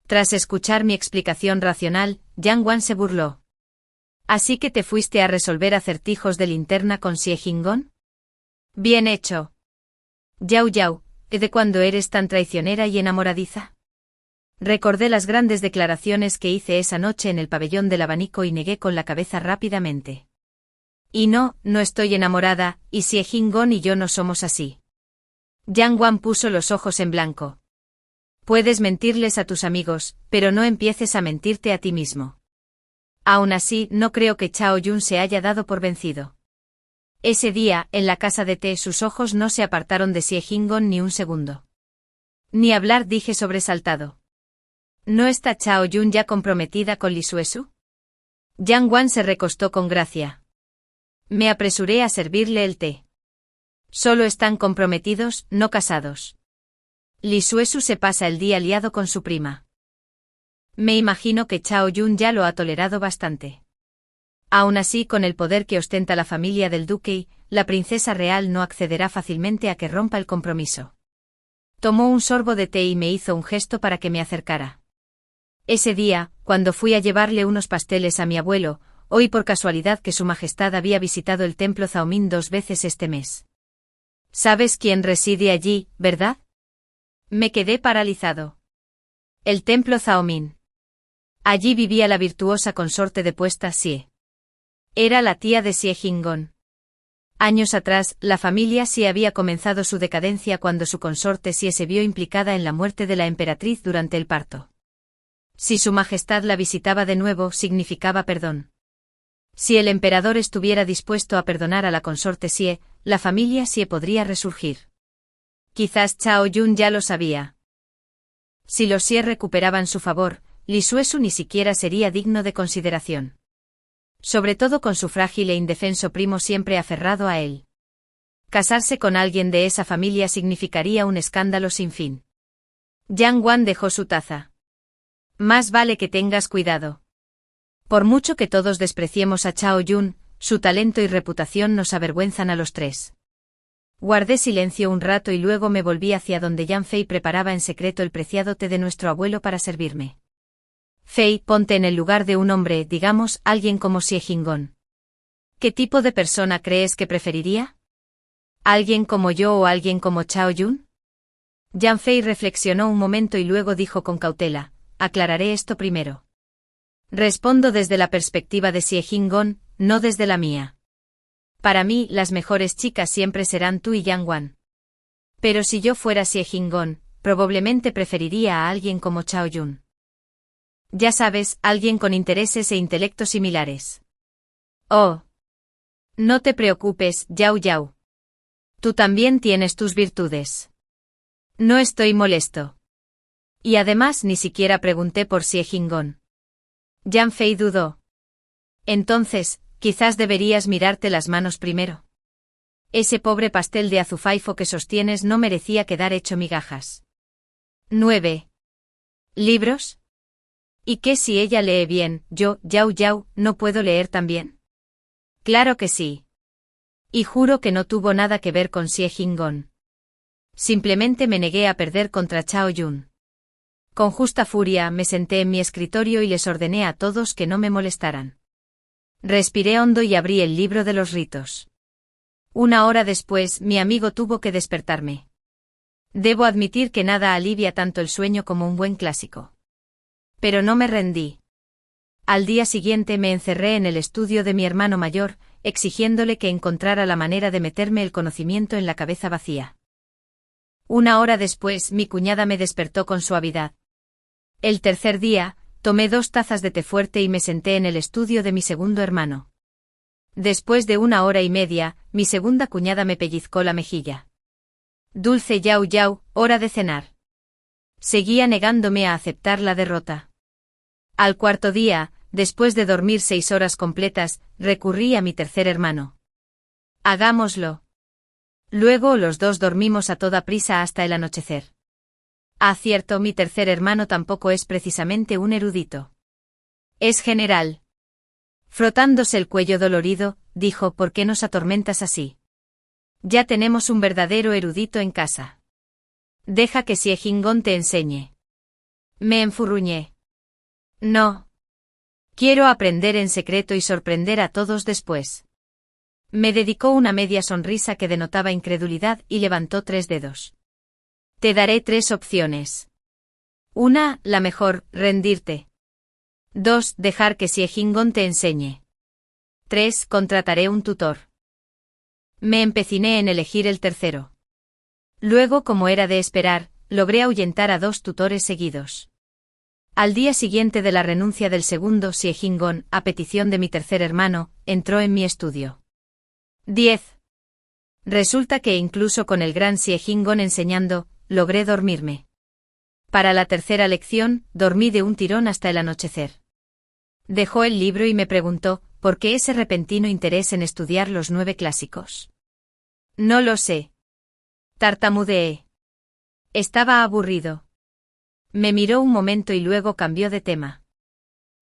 Tras escuchar mi explicación racional, Yang Wan se burló. ¿Así que te fuiste a resolver acertijos de linterna con Siejingon? Bien hecho. Yao Yao, ¿de cuándo eres tan traicionera y enamoradiza? Recordé las grandes declaraciones que hice esa noche en el pabellón del abanico y negué con la cabeza rápidamente. Y no estoy enamorada, y Siejingon y yo no somos así. Yang Wan puso los ojos en blanco. Puedes mentirles a tus amigos, pero no empieces a mentirte a ti mismo. Aún así, no creo que Chao Yun se haya dado por vencido. Ese día, en la casa de té, sus ojos no se apartaron de Siejingon ni un segundo. Ni hablar, dije sobresaltado. ¿No está Chao Yun ya comprometida con Li Suesu? Yang Wan se recostó con gracia. Me apresuré a servirle el té. Solo están comprometidos, no casados. Li Suesu se pasa el día liado con su prima. Me imagino que Chao Yun ya lo ha tolerado bastante. Aún así, con el poder que ostenta la familia del duque, la princesa real no accederá fácilmente a que rompa el compromiso. Tomó un sorbo de té y me hizo un gesto para que me acercara. Ese día, cuando fui a llevarle unos pasteles a mi abuelo, oí por casualidad que su majestad había visitado el templo Zaomin 2 veces este mes. ¿Sabes quién reside allí, verdad? Me quedé paralizado. El templo Zaomin. Allí vivía la virtuosa consorte depuesta Xie. Era la tía de Siejingon. Años atrás, la familia Xie había comenzado su decadencia cuando su consorte Xie se vio implicada en la muerte de la emperatriz durante el parto. Si su majestad la visitaba de nuevo, significaba perdón. Si el emperador estuviera dispuesto a perdonar a la consorte Xie, la familia Xie podría resurgir. Quizás Chao Yun ya lo sabía. Si los Xie recuperaban su favor, Li Suesu ni siquiera sería digno de consideración. Sobre todo con su frágil e indefenso primo siempre aferrado a él. Casarse con alguien de esa familia significaría un escándalo sin fin. Yang Wan dejó su taza. Más vale que tengas cuidado. Por mucho que todos despreciemos a Chao Yun, su talento y reputación nos avergüenzan a los tres. Guardé silencio un rato y luego me volví hacia donde Yan Fei preparaba en secreto el preciado té de nuestro abuelo para servirme. Fei, ponte en el lugar de un hombre, digamos, alguien como Siejingon. ¿Qué tipo de persona crees que preferiría? ¿Alguien como yo o alguien como Chao Yun? Yan Fei reflexionó un momento y luego dijo con cautela, aclararé esto primero. Respondo desde la perspectiva de Siejingon, no desde la mía. Para mí, las mejores chicas siempre serán tú y Yang Wan. Pero si yo fuera Siejingon, probablemente preferiría a alguien como Chao Yun. Ya sabes, alguien con intereses e intelectos similares. Oh. No te preocupes, Yao Yao. Tú también tienes tus virtudes. No estoy molesto. Y además ni siquiera pregunté por Siejingon. Yan Fei dudó. Entonces, quizás deberías mirarte las manos primero. Ese pobre pastel de azufaifo que sostienes no merecía quedar hecho migajas. 9. ¿Libros? ¿Y qué si ella lee bien? Yo, Yao Yao, ¿no puedo leer también? Claro que sí. Y juro que no tuvo nada que ver con Siejingon. Simplemente me negué a perder contra Chao Yun. Con justa furia me senté en mi escritorio y les ordené a todos que no me molestaran. Respiré hondo y abrí el libro de los ritos. 1 hora después, mi amigo tuvo que despertarme. Debo admitir que nada alivia tanto el sueño como un buen clásico. Pero no me rendí. Al día siguiente me encerré en el estudio de mi hermano mayor, exigiéndole que encontrara la manera de meterme el conocimiento en la cabeza vacía. Una hora después, mi cuñada me despertó con suavidad. El tercer día, tomé 2 tazas de té fuerte y me senté en el estudio de mi segundo hermano. Después de 1 hora y media, mi segunda cuñada me pellizcó la mejilla. Dulce Yau Yau, hora de cenar. Seguía negándome a aceptar la derrota. Al cuarto día, después de dormir 6 horas completas, recurrí a mi tercer hermano. Hagámoslo. Luego los 2 dormimos a toda prisa hasta el anochecer. Ah, cierto, mi tercer hermano tampoco es precisamente un erudito. Es general. Frotándose el cuello dolorido, dijo: ¿Por qué nos atormentas así? Ya tenemos un verdadero erudito en casa. Deja que Xie Jinggong te enseñe. Me enfurruñé. No. Quiero aprender en secreto y sorprender a todos después. Me dedicó una media sonrisa que denotaba incredulidad y levantó 3 dedos. Te daré 3 opciones. 1, la mejor, rendirte. 2, dejar que Xie Jinggong te enseñe. 3, contrataré un tutor. Me empeciné en elegir el tercero. Luego, como era de esperar, logré ahuyentar a 2 tutores seguidos. Al día siguiente de la renuncia del segundo Xie Jinggong, a petición de mi tercer hermano, entró en mi estudio. 10. Resulta que incluso con el gran Xie Jinggong enseñando, logré dormirme. Para la tercera lección, dormí de un tirón hasta el anochecer. Dejó el libro y me preguntó: ¿por qué ese repentino interés en estudiar los 9 clásicos? No lo sé. Tartamudeé. Estaba aburrido. Me miró un momento y luego cambió de tema.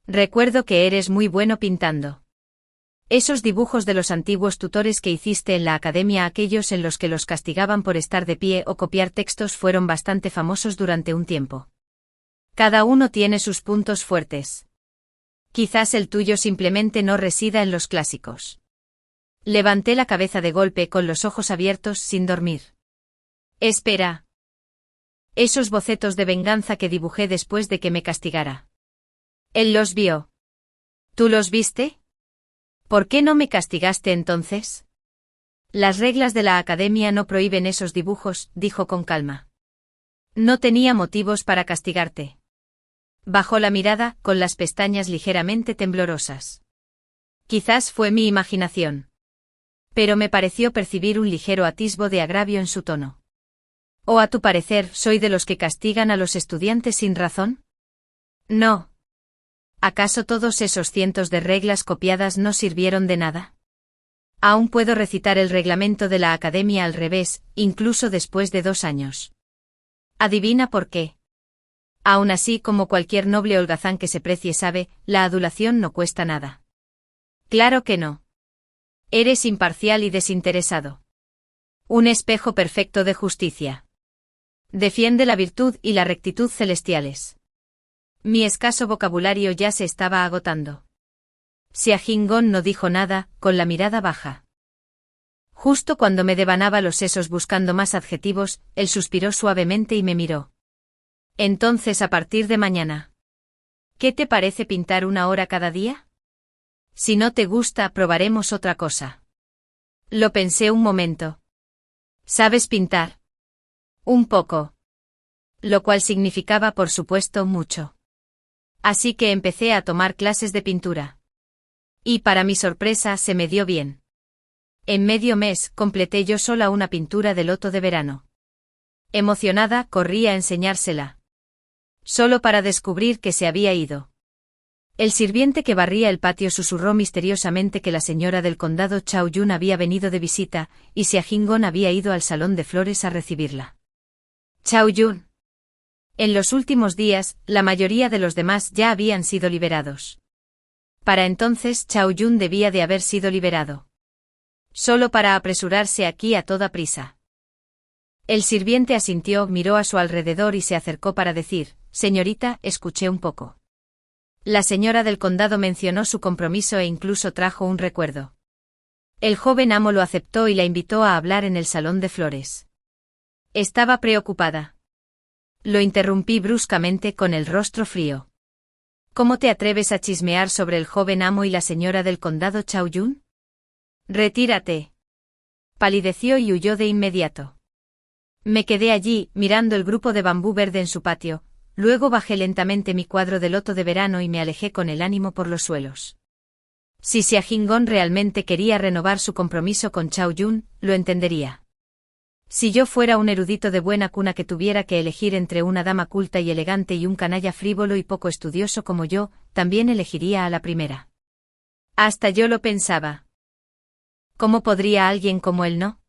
Recuerdo que eres muy bueno pintando. Esos dibujos de los antiguos tutores que hiciste en la academia, aquellos en los que los castigaban por estar de pie o copiar textos, fueron bastante famosos durante un tiempo. Cada uno tiene sus puntos fuertes. Quizás el tuyo simplemente no resida en los clásicos. Levanté la cabeza de golpe con los ojos abiertos sin dormir. Espera. Esos bocetos de venganza que dibujé después de que me castigara. Él los vio. ¿Tú los viste? ¿Por qué no me castigaste entonces? Las reglas de la academia no prohíben esos dibujos, dijo con calma. No tenía motivos para castigarte. Bajó la mirada, con las pestañas ligeramente temblorosas. Quizás fue mi imaginación. Pero me pareció percibir un ligero atisbo de agravio en su tono. ¿O a tu parecer soy de los que castigan a los estudiantes sin razón? No. ¿Acaso todos esos cientos de reglas copiadas no sirvieron de nada? Aún puedo recitar el reglamento de la academia al revés, incluso después de 2 años. ¿Adivina por qué? Aún así, como cualquier noble holgazán que se precie sabe, la adulación no cuesta nada. Claro que no. Eres imparcial y desinteresado. Un espejo perfecto de justicia. Defiende la virtud y la rectitud celestiales. Mi escaso vocabulario ya se estaba agotando. Xie Jinggong no dijo nada, con la mirada baja. Justo cuando me devanaba los sesos buscando más adjetivos, él suspiró suavemente y me miró. Entonces, a partir de mañana. ¿Qué te parece pintar 1 hora cada día? Si no te gusta, probaremos otra cosa. Lo pensé un momento. ¿Sabes pintar? Un poco. Lo cual significaba, por supuesto, mucho. Así que empecé a tomar clases de pintura. Y para mi sorpresa se me dio bien. En medio mes completé yo sola una pintura de loto de verano. Emocionada, corrí a enseñársela. Solo para descubrir que se había ido. El sirviente que barría el patio susurró misteriosamente que la señora del condado Chao Yun había venido de visita, y Xie Jinggong había ido al salón de flores a recibirla. Chao Yun. En los últimos días, la mayoría de los demás ya habían sido liberados. Para entonces Chao Yun debía de haber sido liberado. Solo para apresurarse aquí a toda prisa. El sirviente asintió, miró a su alrededor y se acercó para decir: «Señorita, escuché un poco». La señora del condado mencionó su compromiso e incluso trajo un recuerdo. El joven amo lo aceptó y la invitó a hablar en el salón de flores. Estaba preocupada. Lo interrumpí bruscamente con el rostro frío. ¿Cómo te atreves a chismear sobre el joven amo y la señora del condado Chaoyun? Retírate. Palideció y huyó de inmediato. Me quedé allí, mirando el grupo de bambú verde en su patio, luego bajé lentamente mi cuadro de loto de verano y me alejé con el ánimo por los suelos. Si Xia Jinggong realmente quería renovar su compromiso con Chaoyun, lo entendería. Si yo fuera un erudito de buena cuna que tuviera que elegir entre una dama culta y elegante y un canalla frívolo y poco estudioso como yo, también elegiría a la primera. Hasta yo lo pensaba. ¿Cómo podría alguien como él no?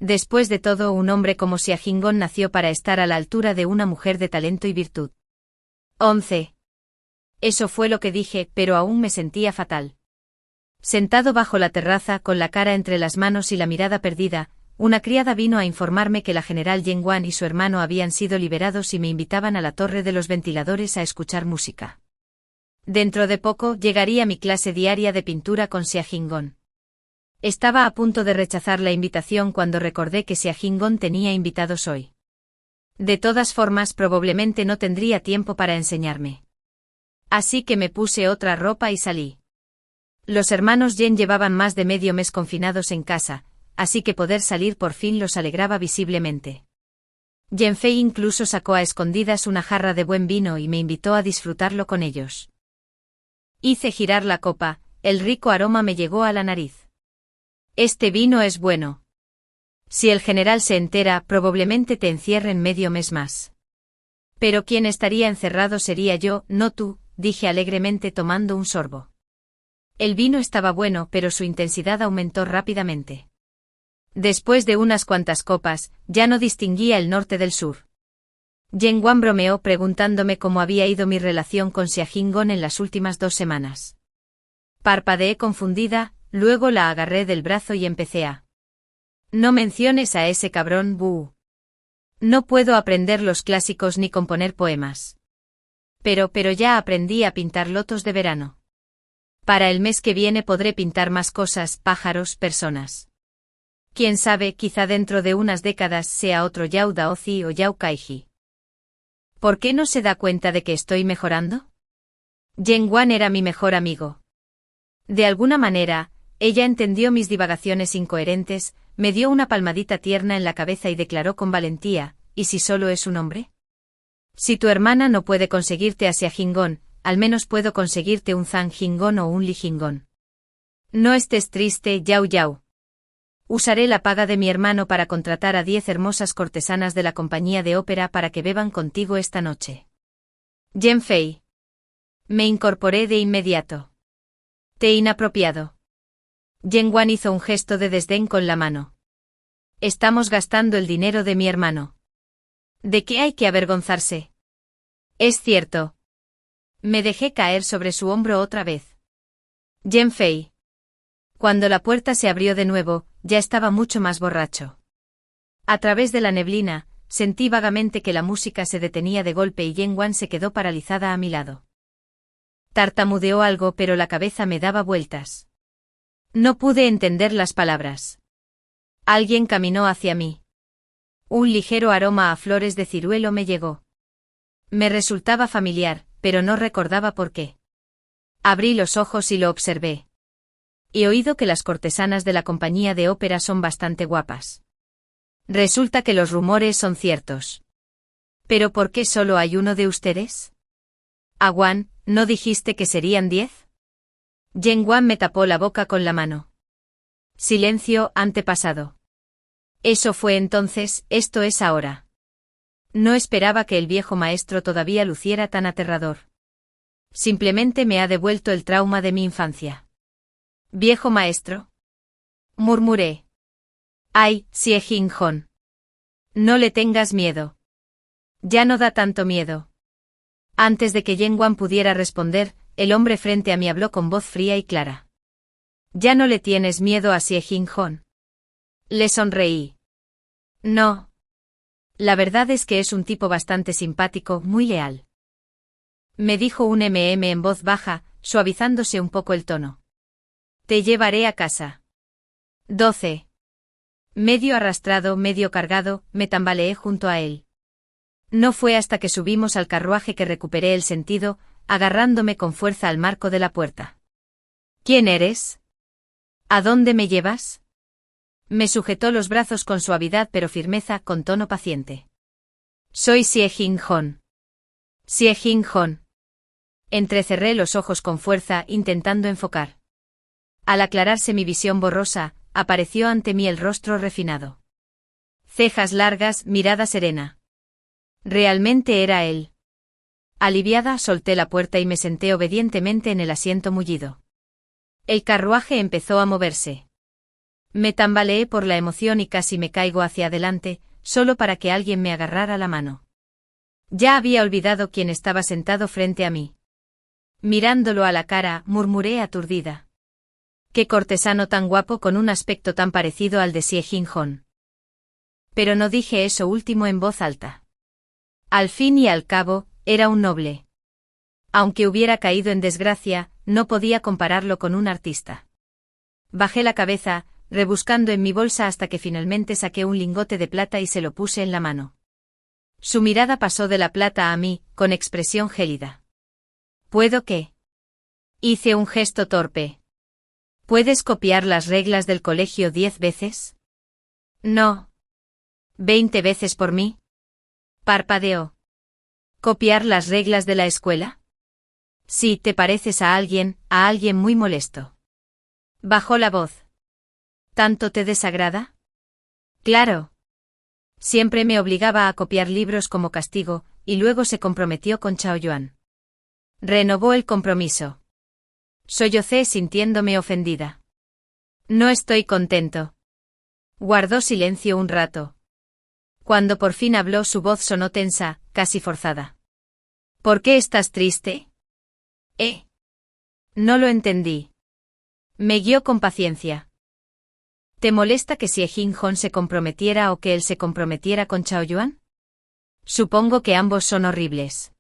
Después de todo, un hombre como Xia Jinggong nació para estar a la altura de una mujer de talento y virtud. 11. Eso fue lo que dije, pero aún me sentía fatal. Sentado bajo la terraza, con la cara entre las manos y la mirada perdida, una criada vino a informarme que la general Yen Wan y su hermano habían sido liberados y me invitaban a la torre de los ventiladores a escuchar música. Dentro de poco llegaría mi clase diaria de pintura con Xia Jinggong. Estaba a punto de rechazar la invitación cuando recordé que Xia Jinggong tenía invitados hoy. De todas formas, probablemente no tendría tiempo para enseñarme. Así que me puse otra ropa y salí. Los hermanos Yen llevaban más de medio mes confinados en casa, así que poder salir por fin los alegraba visiblemente. Yen Fei incluso sacó a escondidas una jarra de buen vino y me invitó a disfrutarlo con ellos. Hice girar la copa, el rico aroma me llegó a la nariz. Este vino es bueno. Si el general se entera, probablemente te encierren medio mes más. Pero quien estaría encerrado sería yo, no tú, dije alegremente tomando un sorbo. El vino estaba bueno, pero su intensidad aumentó rápidamente. Después de unas cuantas copas, ya no distinguía el norte del sur. Yen Wan bromeó preguntándome cómo había ido mi relación con Xia Jinggong en las últimas 2 semanas. Parpadeé confundida, luego la agarré del brazo y empecé a... No menciones a ese cabrón, Bu. No puedo aprender los clásicos ni componer poemas. Pero ya aprendí a pintar lotos de verano. Para el mes que viene podré pintar más cosas, pájaros, personas. Quién sabe, quizá dentro de unas décadas sea otro Yao Daozi o Yao Kaiji. ¿Por qué no se da cuenta de que estoy mejorando? Yen Wan era mi mejor amigo. De alguna manera, ella entendió mis divagaciones incoherentes, me dio una palmadita tierna en la cabeza y declaró con valentía, ¿y si solo es un hombre? Si tu hermana no puede conseguirte a Xia Jinggong, al menos puedo conseguirte un Zhang Jinggong o un Li Jinggong. No estés triste, Yao Yao. Usaré la paga de mi hermano para contratar a 10 hermosas cortesanas de la compañía de ópera para que beban contigo esta noche. Yen Fei. Me incorporé de inmediato. Te inapropiado. Yen Wan hizo un gesto de desdén con la mano. Estamos gastando el dinero de mi hermano. ¿De qué hay que avergonzarse? Es cierto. Me dejé caer sobre su hombro otra vez. Yen Fei. Cuando la puerta se abrió de nuevo, ya estaba mucho más borracho. A través de la neblina, sentí vagamente que la música se detenía de golpe y Yen Wan se quedó paralizada a mi lado. Tartamudeó algo, pero la cabeza me daba vueltas. No pude entender las palabras. Alguien caminó hacia mí. Un ligero aroma a flores de ciruelo me llegó. Me resultaba familiar, pero no recordaba por qué. Abrí los ojos y lo observé. He oído que las cortesanas de la compañía de ópera son bastante guapas. Resulta que los rumores son ciertos. ¿Pero por qué solo hay uno de ustedes? Wan, ¿no dijiste que serían 10? Yen Wan me tapó la boca con la mano. Silencio, antepasado. Eso fue entonces, esto es ahora. No esperaba que el viejo maestro todavía luciera tan aterrador. Simplemente me ha devuelto el trauma de mi infancia. ¿Viejo maestro? Murmuré. Ay, Xie Jinggong. No le tengas miedo. Ya no da tanto miedo. Antes de que Yen Wan pudiera responder, el hombre frente a mí habló con voz fría y clara. ¿Ya no le tienes miedo a Xie Jinggong? Le sonreí. No. La verdad es que es un tipo bastante simpático, muy leal. Me dijo un en voz baja, suavizándose un poco el tono. Te llevaré a casa. 12. Medio arrastrado, medio cargado, me tambaleé junto a él. No fue hasta que subimos al carruaje que recuperé el sentido, agarrándome con fuerza al marco de la puerta. ¿Quién eres? ¿A dónde me llevas? Me sujetó los brazos con suavidad pero firmeza, con tono paciente. Soy Sie Jin-hon. Sie Jin-hon. Entrecerré los ojos con fuerza, intentando enfocar. Al aclararse mi visión borrosa, apareció ante mí el rostro refinado. Cejas largas, mirada serena. Realmente era él. Aliviada, solté la puerta y me senté obedientemente en el asiento mullido. El carruaje empezó a moverse. Me tambaleé por la emoción y casi me caigo hacia adelante, solo para que alguien me agarrara la mano. Ya había olvidado quién estaba sentado frente a mí. Mirándolo a la cara, murmuré aturdida. Qué cortesano tan guapo con un aspecto tan parecido al de Sie Jin-hon. Pero no dije eso último en voz alta. Al fin y al cabo, era un noble. Aunque hubiera caído en desgracia, no podía compararlo con un artista. Bajé la cabeza, rebuscando en mi bolsa hasta que finalmente saqué un lingote de plata y se lo puse en la mano. Su mirada pasó de la plata a mí, con expresión gélida. ¿Puedo qué? Hice un gesto torpe. ¿Puedes copiar las reglas del colegio 10 veces? No. ¿20 veces por mí? Parpadeó. ¿Copiar las reglas de la escuela? Sí, te pareces a alguien muy molesto. Bajó la voz. ¿Tanto te desagrada? Claro. Siempre me obligaba a copiar libros como castigo, y luego se comprometió con Chao Yuan. Renovó el compromiso. Sollocé sintiéndome ofendida. No estoy contento. Guardó silencio un rato. Cuando por fin habló, su voz sonó tensa, casi forzada. ¿Por qué estás triste? No lo entendí. Me guió con paciencia. ¿Te molesta que Sie Jin-hon se comprometiera o que él se comprometiera con Chao Yuan? Supongo que ambos son horribles.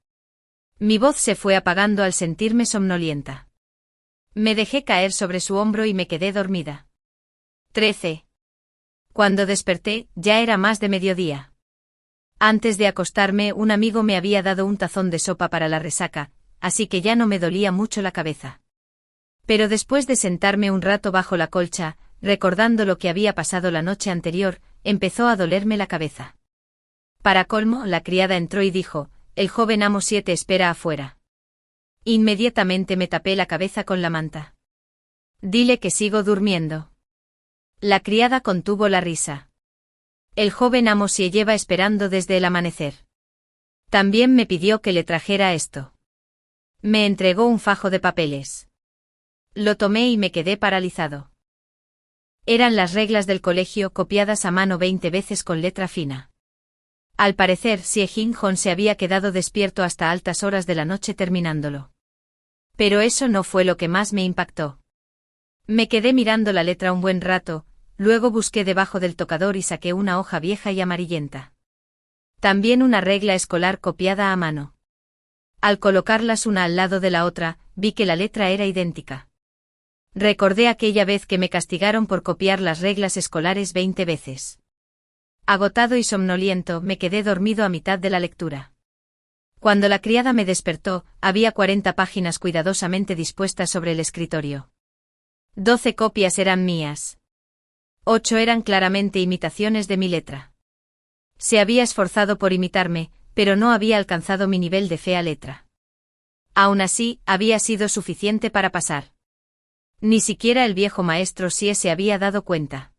Mi voz se fue apagando al sentirme somnolienta. Me dejé caer sobre su hombro y me quedé dormida. 13. Cuando desperté, ya era más de mediodía. Antes de acostarme, un amigo me había dado un tazón de sopa para la resaca, así que ya no me dolía mucho la cabeza. Pero después de sentarme un rato bajo la colcha, recordando lo que había pasado la noche anterior, empezó a dolerme la cabeza. Para colmo, la criada entró y dijo: «El joven amo 7 espera afuera». Inmediatamente me tapé la cabeza con la manta. «Dile que sigo durmiendo». La criada contuvo la risa. «El joven amo se lleva esperando desde el amanecer. También me pidió que le trajera esto». Me entregó un fajo de papeles. Lo tomé y me quedé paralizado. Eran las reglas del colegio copiadas a mano 20 veces con letra fina. Al parecer, Sie Jin-hon se había quedado despierto hasta altas horas de la noche terminándolo. Pero eso no fue lo que más me impactó. Me quedé mirando la letra un buen rato, luego busqué debajo del tocador y saqué una hoja vieja y amarillenta. También una regla escolar copiada a mano. Al colocarlas una al lado de la otra, vi que la letra era idéntica. Recordé aquella vez que me castigaron por copiar las reglas escolares 20 veces. Agotado y somnoliento, me quedé dormido a mitad de la lectura. Cuando la criada me despertó, había 40 páginas cuidadosamente dispuestas sobre el escritorio. 12 copias eran mías. 8 eran claramente imitaciones de mi letra. Se había esforzado por imitarme, pero no había alcanzado mi nivel de fea letra. Aún así, había sido suficiente para pasar. Ni siquiera el viejo maestro Sie se había dado cuenta.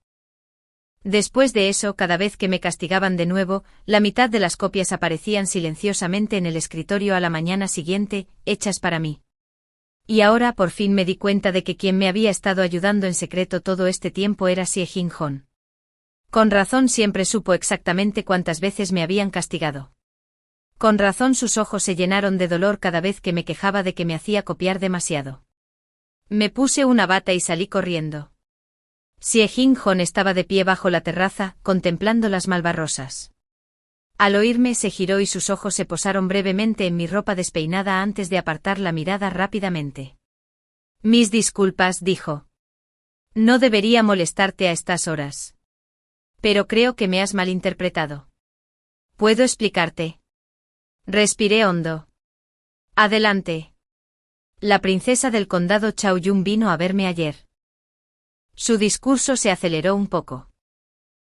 Después de eso, cada vez que me castigaban de nuevo, la mitad de las copias aparecían silenciosamente en el escritorio a la mañana siguiente, hechas para mí. Y ahora por fin me di cuenta de que quien me había estado ayudando en secreto todo este tiempo era Sie Jin-hon. Con razón siempre supo exactamente cuántas veces me habían castigado. Con razón sus ojos se llenaron de dolor cada vez que me quejaba de que me hacía copiar demasiado. Me puse una bata y salí corriendo. Sie Jin-hon estaba de pie bajo la terraza, contemplando las malvarrosas. Al oírme se giró y sus ojos se posaron brevemente en mi ropa despeinada antes de apartar la mirada rápidamente. «Mis disculpas», dijo. «No debería molestarte a estas horas. Pero creo que me has malinterpretado. ¿Puedo explicarte?» Respiré hondo. «Adelante». La princesa del condado Chao Yun vino a verme ayer. Su discurso se aceleró un poco.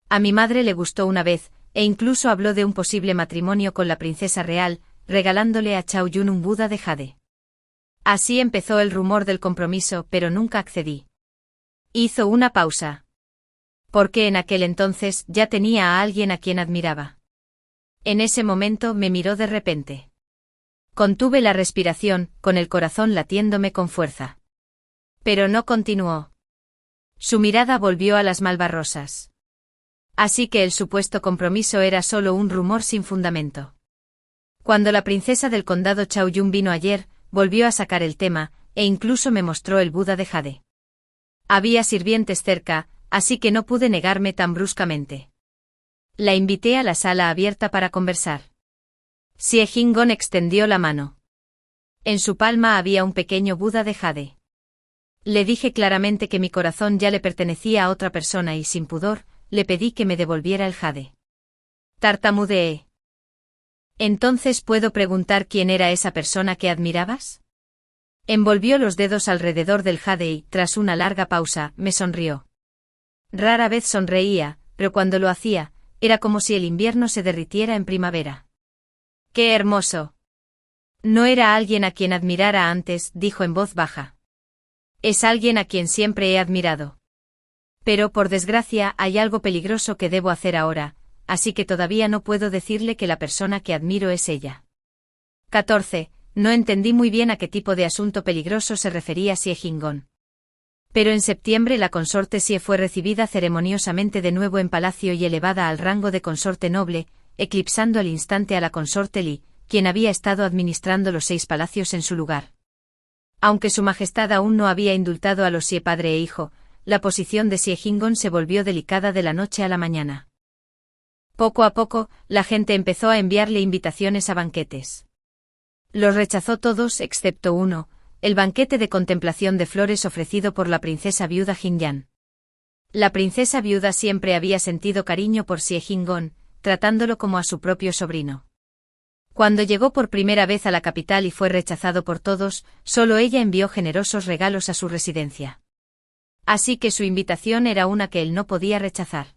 A mi madre le gustó una vez, e incluso habló de un posible matrimonio con la princesa real, regalándole a Chao Yun un Buda de jade. Así empezó el rumor del compromiso, pero nunca accedí. Hizo una pausa. Porque en aquel entonces ya tenía a alguien a quien admiraba. En ese momento me miró de repente. Contuve la respiración, con el corazón latiéndome con fuerza. Pero no continuó. Su mirada volvió a las malvarrosas. Así que el supuesto compromiso era solo un rumor sin fundamento. Cuando la princesa del condado Chao Yun vino ayer, volvió a sacar el tema, e incluso me mostró el Buda de jade. Había sirvientes cerca, así que no pude negarme tan bruscamente. La invité a la sala abierta para conversar. Xie Jinggong extendió la mano. En su palma había un pequeño Buda de jade. Le dije claramente que mi corazón ya le pertenecía a otra persona y sin pudor, le pedí que me devolviera el jade. Tartamudeé. ¿Entonces puedo preguntar quién era esa persona que admirabas? Envolvió los dedos alrededor del jade y, tras una larga pausa, me sonrió. Rara vez sonreía, pero cuando lo hacía, era como si el invierno se derritiera en primavera. ¡Qué hermoso! No era alguien a quien admirara antes, dijo en voz baja. Es alguien a quien siempre he admirado. Pero, por desgracia, hay algo peligroso que debo hacer ahora, así que todavía no puedo decirle que la persona que admiro es ella. 14. No entendí muy bien a qué tipo de asunto peligroso se refería Xie Jinggong. Pero en septiembre la consorte Xie fue recibida ceremoniosamente de nuevo en palacio y elevada al rango de consorte noble, eclipsando al instante a la consorte Li, quien había estado administrando los 6 palacios en su lugar. Aunque su majestad aún no había indultado a los Xie padre e hijo, la posición de Xie Jinggong se volvió delicada de la noche a la mañana. Poco a poco, la gente empezó a enviarle invitaciones a banquetes. Los rechazó todos excepto uno, el banquete de contemplación de flores ofrecido por la princesa viuda Jinyan. La princesa viuda siempre había sentido cariño por Xie Jinggong, tratándolo como a su propio sobrino. Cuando llegó por primera vez a la capital y fue rechazado por todos, solo ella envió generosos regalos a su residencia. Así que su invitación era una que él no podía rechazar.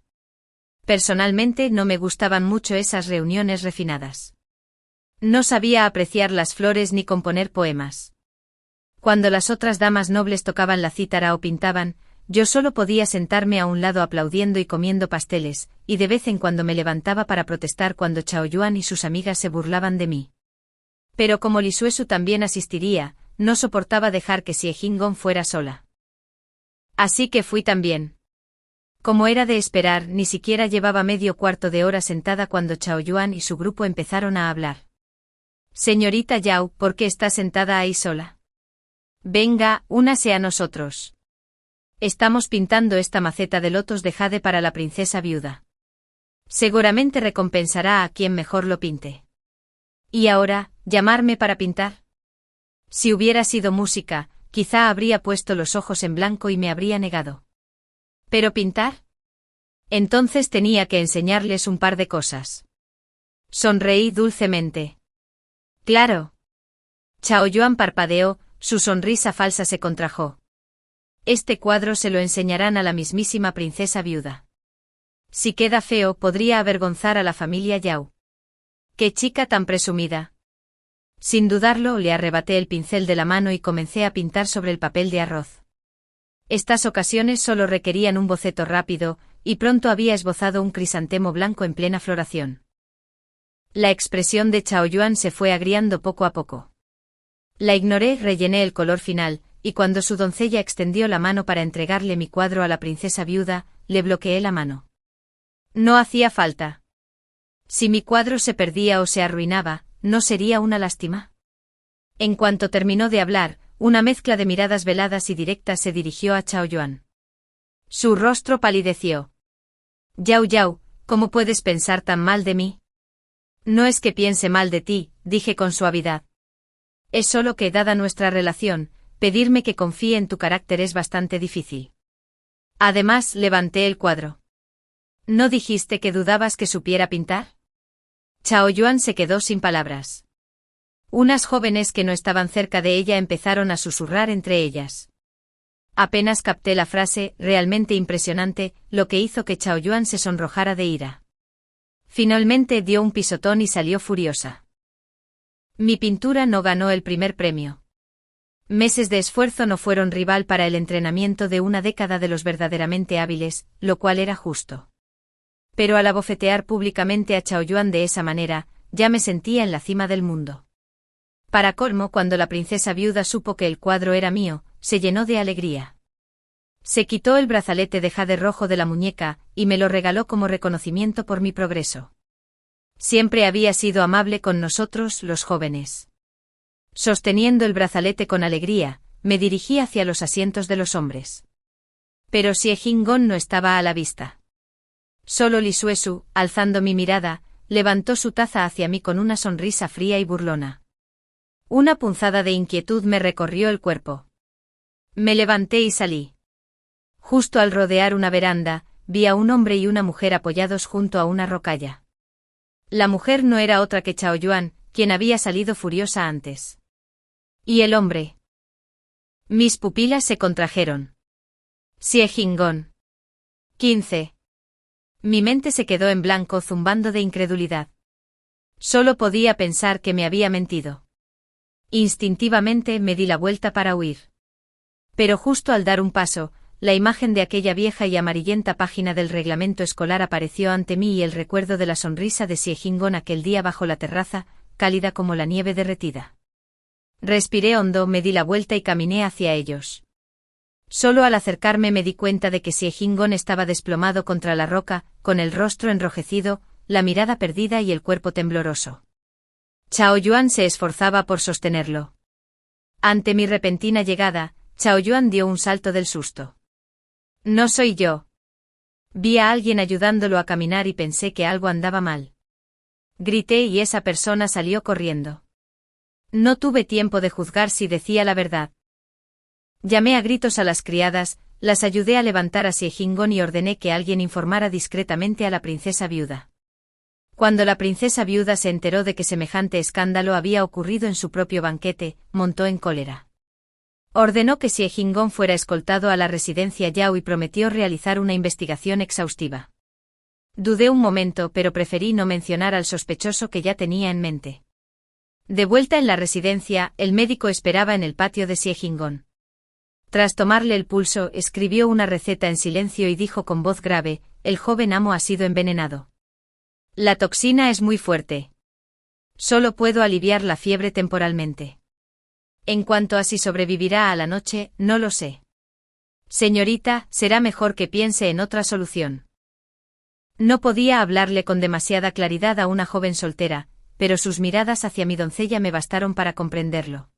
Personalmente no me gustaban mucho esas reuniones refinadas. No sabía apreciar las flores ni componer poemas. Cuando las otras damas nobles tocaban la cítara o pintaban, yo solo podía sentarme a un lado aplaudiendo y comiendo pasteles, y de vez en cuando me levantaba para protestar cuando Chao Yuan y sus amigas se burlaban de mí. Pero como Li Suesu también asistiría, no soportaba dejar que Xie Jinggong fuera sola. Así que fui también. Como era de esperar, ni siquiera llevaba medio cuarto de hora sentada cuando Chao Yuan y su grupo empezaron a hablar. Señorita Yao, ¿por qué está sentada ahí sola? Venga, únase a nosotros. Estamos pintando esta maceta de lotos de jade para la princesa viuda. Seguramente recompensará a quien mejor lo pinte. ¿Y ahora, llamarme para pintar? Si hubiera sido música, quizá habría puesto los ojos en blanco y me habría negado. ¿Pero pintar? Entonces tenía que enseñarles un par de cosas. Sonreí dulcemente. Claro. Chao Yuan parpadeó, su sonrisa falsa se contrajo. Este cuadro se lo enseñarán a la mismísima princesa viuda. Si queda feo, podría avergonzar a la familia Yao. ¡Qué chica tan presumida! Sin dudarlo, le arrebaté el pincel de la mano y comencé a pintar sobre el papel de arroz. Estas ocasiones solo requerían un boceto rápido, y pronto había esbozado un crisantemo blanco en plena floración. La expresión de Chao Yuan se fue agriando poco a poco. La ignoré, rellené el color final, y cuando su doncella extendió la mano para entregarle mi cuadro a la princesa viuda, le bloqueé la mano. No hacía falta. Si mi cuadro se perdía o se arruinaba, ¿no sería una lástima? En cuanto terminó de hablar, una mezcla de miradas veladas y directas se dirigió a Chao Yuan. Su rostro palideció. Yao Yao, ¿cómo puedes pensar tan mal de mí? No es que piense mal de ti, dije con suavidad. Es solo que, dada nuestra relación, pedirme que confíe en tu carácter es bastante difícil. Además, levanté el cuadro. ¿No dijiste que dudabas que supiera pintar? Chao Yuan se quedó sin palabras. Unas jóvenes que no estaban cerca de ella empezaron a susurrar entre ellas. Apenas capté la frase, realmente impresionante, lo que hizo que Chaoyuan se sonrojara de ira. Finalmente dio un pisotón y salió furiosa. Mi pintura no ganó el primer premio. Meses de esfuerzo no fueron rival para el entrenamiento de una década de los verdaderamente hábiles, lo cual era justo. Pero al abofetear públicamente a Chaoyuan de esa manera, ya me sentía en la cima del mundo. Para colmo, cuando la princesa viuda supo que el cuadro era mío, se llenó de alegría. Se quitó el brazalete de jade rojo de la muñeca, y me lo regaló como reconocimiento por mi progreso. Siempre había sido amable con nosotros, los jóvenes. Sosteniendo el brazalete con alegría, me dirigí hacia los asientos de los hombres. Pero Xie Jinggong no estaba a la vista. Solo Li Suesu, alzando mi mirada, levantó su taza hacia mí con una sonrisa fría y burlona. Una punzada de inquietud me recorrió el cuerpo. Me levanté y salí. Justo al rodear una veranda, vi a un hombre y una mujer apoyados junto a una rocalla. La mujer no era otra que Chaoyuan, quien había salido furiosa antes. ¿Y el hombre? Mis pupilas se contrajeron. Xie Jinggong. 15. Mi mente se quedó en blanco zumbando de incredulidad. Solo podía pensar que me había mentido. Instintivamente me di la vuelta para huir. Pero justo al dar un paso, la imagen de aquella vieja y amarillenta página del reglamento escolar apareció ante mí y el recuerdo de la sonrisa de Xie Jinggong aquel día bajo la terraza, cálida como la nieve derretida. Respiré hondo, me di la vuelta y caminé hacia ellos. Solo al acercarme me di cuenta de que Xie Jinggong estaba desplomado contra la roca, con el rostro enrojecido, la mirada perdida y el cuerpo tembloroso. Chaoyuan se esforzaba por sostenerlo. Ante mi repentina llegada, Chaoyuan dio un salto del susto. No soy yo. Vi a alguien ayudándolo a caminar y pensé que algo andaba mal. Grité y esa persona salió corriendo. No tuve tiempo de juzgar si decía la verdad. Llamé a gritos a las criadas, las ayudé a levantar a Xie Jinggong y ordené que alguien informara discretamente a la princesa viuda. Cuando la princesa viuda se enteró de que semejante escándalo había ocurrido en su propio banquete, montó en cólera. Ordenó que Xie Jinggong fuera escoltado a la residencia Yao y prometió realizar una investigación exhaustiva. Dudé un momento, pero preferí no mencionar al sospechoso que ya tenía en mente. De vuelta en la residencia, el médico esperaba en el patio de Xie Jinggong. Tras tomarle el pulso, escribió una receta en silencio y dijo con voz grave: el joven amo ha sido envenenado. La toxina es muy fuerte. Solo puedo aliviar la fiebre temporalmente. En cuanto a si sobrevivirá a la noche, no lo sé. Señorita, será mejor que piense en otra solución. No podía hablarle con demasiada claridad a una joven soltera, pero sus miradas hacia mi doncella me bastaron para comprenderlo.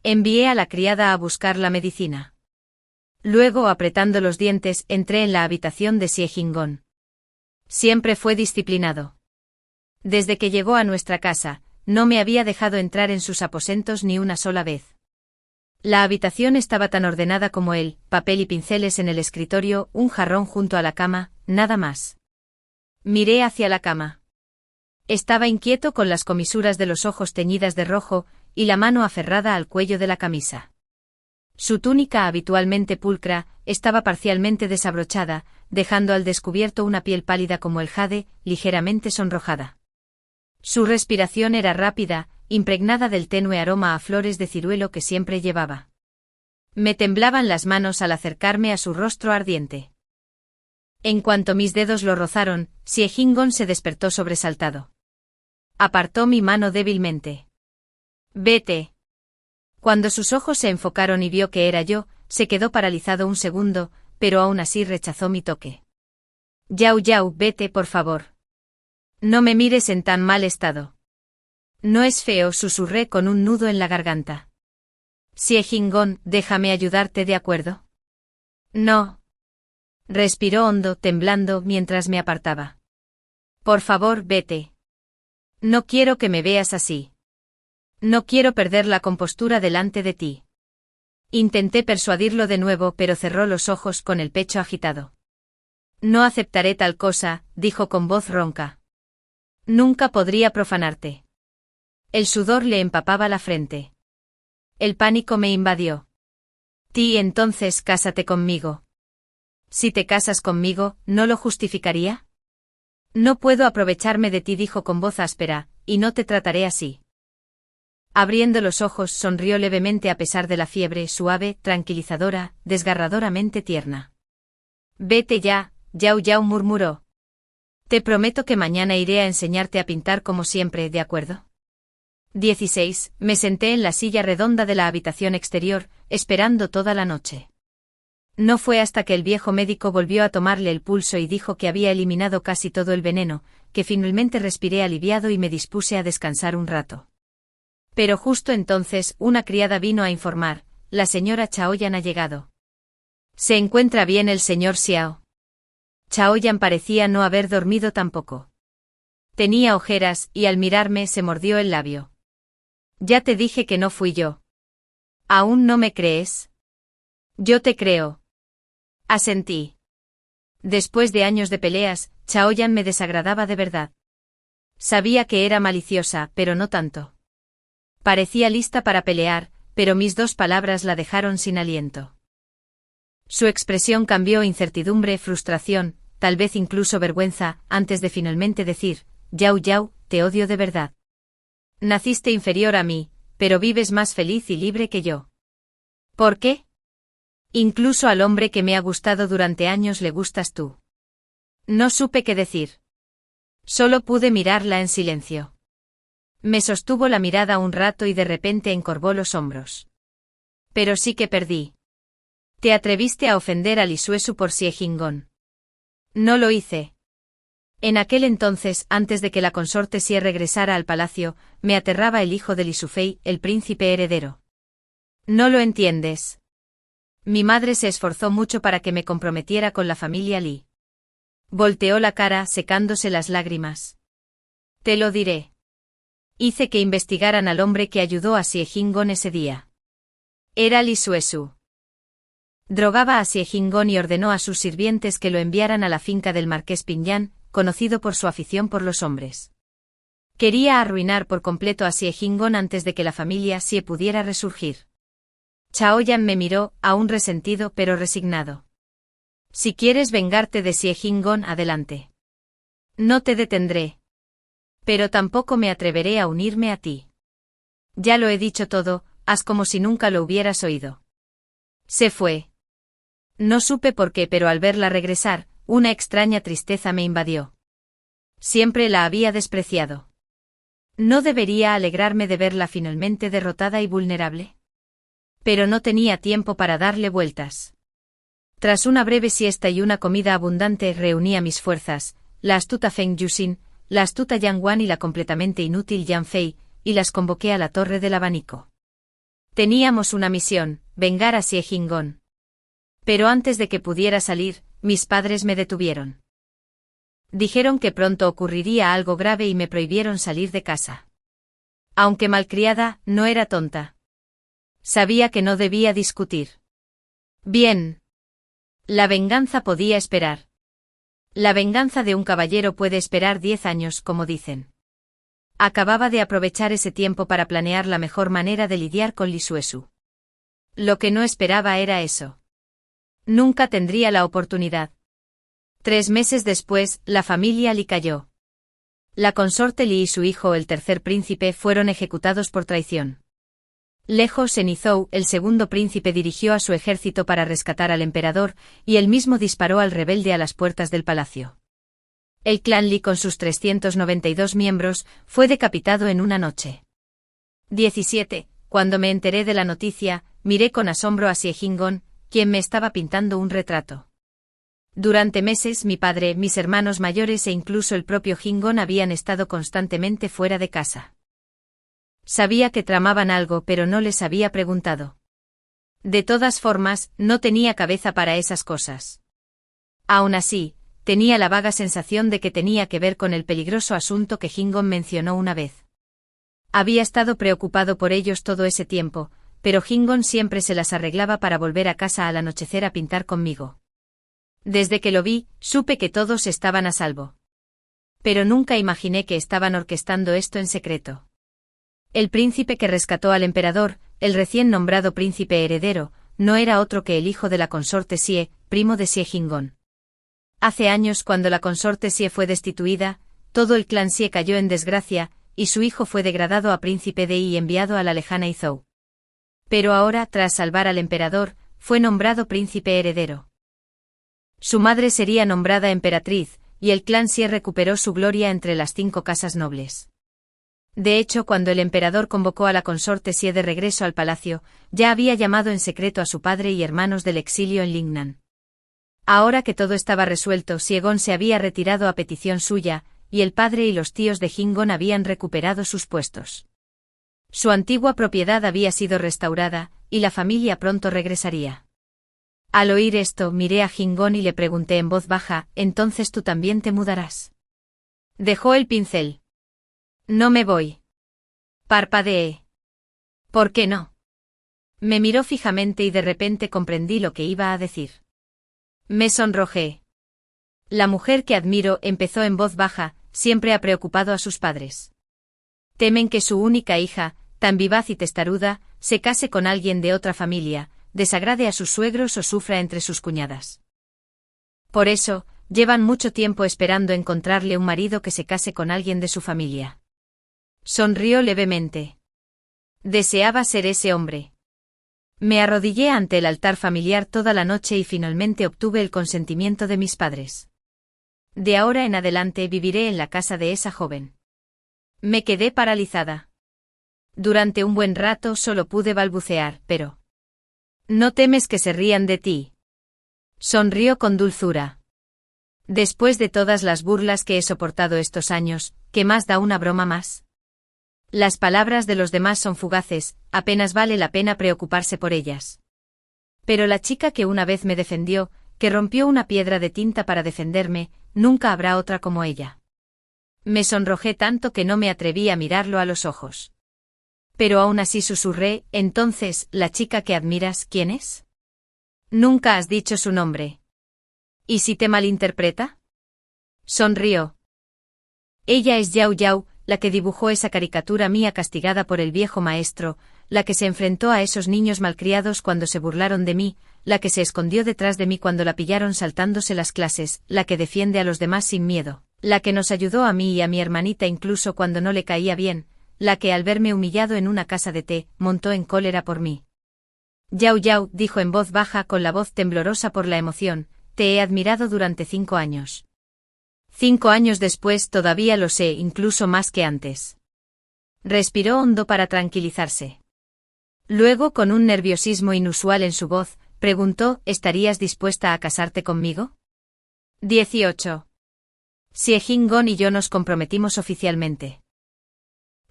Envié a la criada a buscar la medicina. Luego, apretando los dientes, entré en la habitación de Xie Jinggong. Siempre fue disciplinado. Desde que llegó a nuestra casa, no me había dejado entrar en sus aposentos ni una sola vez. La habitación estaba tan ordenada como él, papel y pinceles en el escritorio, un jarrón junto a la cama, nada más. Miré hacia la cama. Estaba inquieto con las comisuras de los ojos teñidas de rojo, y la mano aferrada al cuello de la camisa. Su túnica habitualmente pulcra, estaba parcialmente desabrochada, dejando al descubierto una piel pálida como el jade, ligeramente sonrojada. Su respiración era rápida, impregnada del tenue aroma a flores de ciruelo que siempre llevaba. Me temblaban las manos al acercarme a su rostro ardiente. En cuanto mis dedos lo rozaron, Xie Jinggong se despertó sobresaltado. Apartó mi mano débilmente. «Vete». Cuando sus ojos se enfocaron y vio que era yo, se quedó paralizado un segundo, pero aún así rechazó mi toque. «Yao Yao, vete por favor. No me mires en tan mal estado». «No es feo», susurré con un nudo en la garganta. «Xie Jinggong, déjame ayudarte, ¿de acuerdo?» «No». Respiró hondo, temblando, mientras me apartaba. «Por favor, vete. No quiero que me veas así. No quiero perder la compostura delante de ti». Intenté persuadirlo de nuevo, pero cerró los ojos con el pecho agitado. «No aceptaré tal cosa», dijo con voz ronca. «Nunca podría profanarte. El sudor le empapaba la frente. El pánico me invadió. Ti, entonces cásate conmigo. Si te casas conmigo, ¿no lo justificaría? No puedo aprovecharme de ti, dijo con voz áspera, y no te trataré así. Abriendo los ojos, sonrió levemente a pesar de la fiebre, suave, tranquilizadora, desgarradoramente tierna. Vete ya, Yao Yao murmuró. Te prometo que mañana iré a enseñarte a pintar como siempre, ¿de acuerdo? 16. Me senté en la silla redonda de la habitación exterior, esperando toda la noche. No fue hasta que el viejo médico volvió a tomarle el pulso y dijo que había eliminado casi todo el veneno, que finalmente respiré aliviado y me dispuse a descansar un rato. Pero justo entonces una criada vino a informar: la señora Chaoyan ha llegado. ¿Se encuentra bien el señor Xiao? Chaoyan parecía no haber dormido tampoco. Tenía ojeras y al mirarme se mordió el labio. Ya te dije que no fui yo. ¿Aún no me crees? Yo te creo. Asentí. Después de años de peleas, Chaoyan me desagradaba de verdad. Sabía que era maliciosa, pero no tanto. Parecía lista para pelear, pero mis dos palabras la dejaron sin aliento. Su expresión cambió: incertidumbre, frustración, tal vez incluso vergüenza, antes de finalmente decir: Yao Yao, te odio de verdad. Naciste inferior a mí, pero vives más feliz y libre que yo. ¿Por qué? Incluso al hombre que me ha gustado durante años le gustas tú. No supe qué decir. Solo pude mirarla en silencio. Me sostuvo la mirada un rato y de repente encorvó los hombros. Pero sí que perdí. Te atreviste a ofender a Li Suesu por Xie Jinggong. No lo hice. En aquel entonces, antes de que la consorte Xie regresara al palacio, me aterraba el hijo de Li Sufei, el príncipe heredero. No lo entiendes. Mi madre se esforzó mucho para que me comprometiera con la familia Li. Volteó la cara, secándose las lágrimas. Te lo diré. Hice que investigaran al hombre que ayudó a Xie Jinggong ese día. Era Li Suesu. Drogaba a Xie Jinggong y ordenó a sus sirvientes que lo enviaran a la finca del marqués Pinyan, conocido por su afición por los hombres. Quería arruinar por completo a Xie Jinggong antes de que la familia Xie pudiera resurgir. Chaoyan me miró, aún resentido pero resignado. Si quieres vengarte de Xie Jinggong, adelante. No te detendré. Pero tampoco me atreveré a unirme a ti. Ya lo he dicho todo, haz como si nunca lo hubieras oído. Se fue. No supe por qué, pero al verla regresar, una extraña tristeza me invadió. Siempre la había despreciado. ¿No debería alegrarme de verla finalmente derrotada y vulnerable? Pero no tenía tiempo para darle vueltas. Tras una breve siesta y una comida abundante reuní mis fuerzas, la astuta Feng Yuxin, la astuta Yang Wan y la completamente inútil Yang Fei, y las convoqué a la torre del abanico. Teníamos una misión: vengar a Xie Jinggong. Pero antes de que pudiera salir, mis padres me detuvieron. Dijeron que pronto ocurriría algo grave y me prohibieron salir de casa. Aunque malcriada, no era tonta. Sabía que no debía discutir. Bien. La venganza podía esperar. La venganza de un caballero puede esperar 10 años, como dicen. Acababa de aprovechar ese tiempo para planear la mejor manera de lidiar con Li Suesu. Lo que no esperaba era eso. Nunca tendría la oportunidad. 3 meses después, la familia Li cayó. La consorte Li y su hijo, el tercer príncipe, fueron ejecutados por traición. Lejos en Izhou, el segundo príncipe dirigió a su ejército para rescatar al emperador, y él mismo disparó al rebelde a las puertas del palacio. El clan Li, con sus 392 miembros, fue decapitado en una noche. 17. Cuando me enteré de la noticia, miré con asombro a Xie Jinggong, quien me estaba pintando un retrato. Durante meses mi padre, mis hermanos mayores e incluso el propio Jinggong habían estado constantemente fuera de casa. Sabía que tramaban algo, pero no les había preguntado. De todas formas, no tenía cabeza para esas cosas. Aún así, tenía la vaga sensación de que tenía que ver con el peligroso asunto que Jinggong mencionó una vez. Había estado preocupado por ellos todo ese tiempo, pero Jinggong siempre se las arreglaba para volver a casa al anochecer a pintar conmigo. Desde que lo vi, supe que todos estaban a salvo. Pero nunca imaginé que estaban orquestando esto en secreto. El príncipe que rescató al emperador, el recién nombrado príncipe heredero, no era otro que el hijo de la consorte Xie, primo de Xie Jinggong. Hace años, cuando la consorte Xie fue destituida, todo el clan Xie cayó en desgracia, y su hijo fue degradado a príncipe de Yi y enviado a la lejana Izhou. Pero ahora, tras salvar al emperador, fue nombrado príncipe heredero. Su madre sería nombrada emperatriz, y el clan Xie recuperó su gloria entre las 5 casas nobles. De hecho, cuando el emperador convocó a la consorte Xie de regreso al palacio, ya había llamado en secreto a su padre y hermanos del exilio en Lingnan. Ahora que todo estaba resuelto, Xie se había retirado a petición suya, y el padre y los tíos de Jinggong habían recuperado sus puestos. Su antigua propiedad había sido restaurada, y la familia pronto regresaría. Al oír esto, miré a Jinggong y le pregunté en voz baja, ¿entonces tú también te mudarás? Dejó el pincel. No me voy. Parpadeé. ¿Por qué no? Me miró fijamente y de repente comprendí lo que iba a decir. Me sonrojé. La mujer que admiro, empezó en voz baja, siempre ha preocupado a sus padres. Temen que su única hija, tan vivaz y testaruda, se case con alguien de otra familia, desagrade a sus suegros o sufra entre sus cuñadas. Por eso, llevan mucho tiempo esperando encontrarle un marido que se case con alguien de su familia. Sonrió levemente. Deseaba ser ese hombre. Me arrodillé ante el altar familiar toda la noche y finalmente obtuve el consentimiento de mis padres. De ahora en adelante viviré en la casa de esa joven. Me quedé paralizada. Durante un buen rato solo pude balbucear, pero... ¿No temes que se rían de ti? Sonrió con dulzura. Después de todas las burlas que he soportado estos años, ¿qué más da una broma más? Las palabras de los demás son fugaces, apenas vale la pena preocuparse por ellas. Pero la chica que una vez me defendió, que rompió una piedra de tinta para defenderme, nunca habrá otra como ella. Me sonrojé tanto que no me atreví a mirarlo a los ojos. Pero aún así susurré, entonces, ¿la chica que admiras, quién es? Nunca has dicho su nombre. ¿Y si te malinterpreta? Sonrió. Ella es Yao Yao, la que dibujó esa caricatura mía castigada por el viejo maestro, la que se enfrentó a esos niños malcriados cuando se burlaron de mí, la que se escondió detrás de mí cuando la pillaron saltándose las clases, la que defiende a los demás sin miedo, la que nos ayudó a mí y a mi hermanita incluso cuando no le caía bien, la que al verme humillado en una casa de té, montó en cólera por mí. Yao Yao, dijo en voz baja con la voz temblorosa por la emoción, te he admirado durante 5 años. 5 años después todavía lo sé, incluso más que antes. Respiró hondo para tranquilizarse. Luego, con un nerviosismo inusual en su voz, preguntó, ¿estarías dispuesta a casarte conmigo? 18. Xie Jinggong y yo nos comprometimos oficialmente.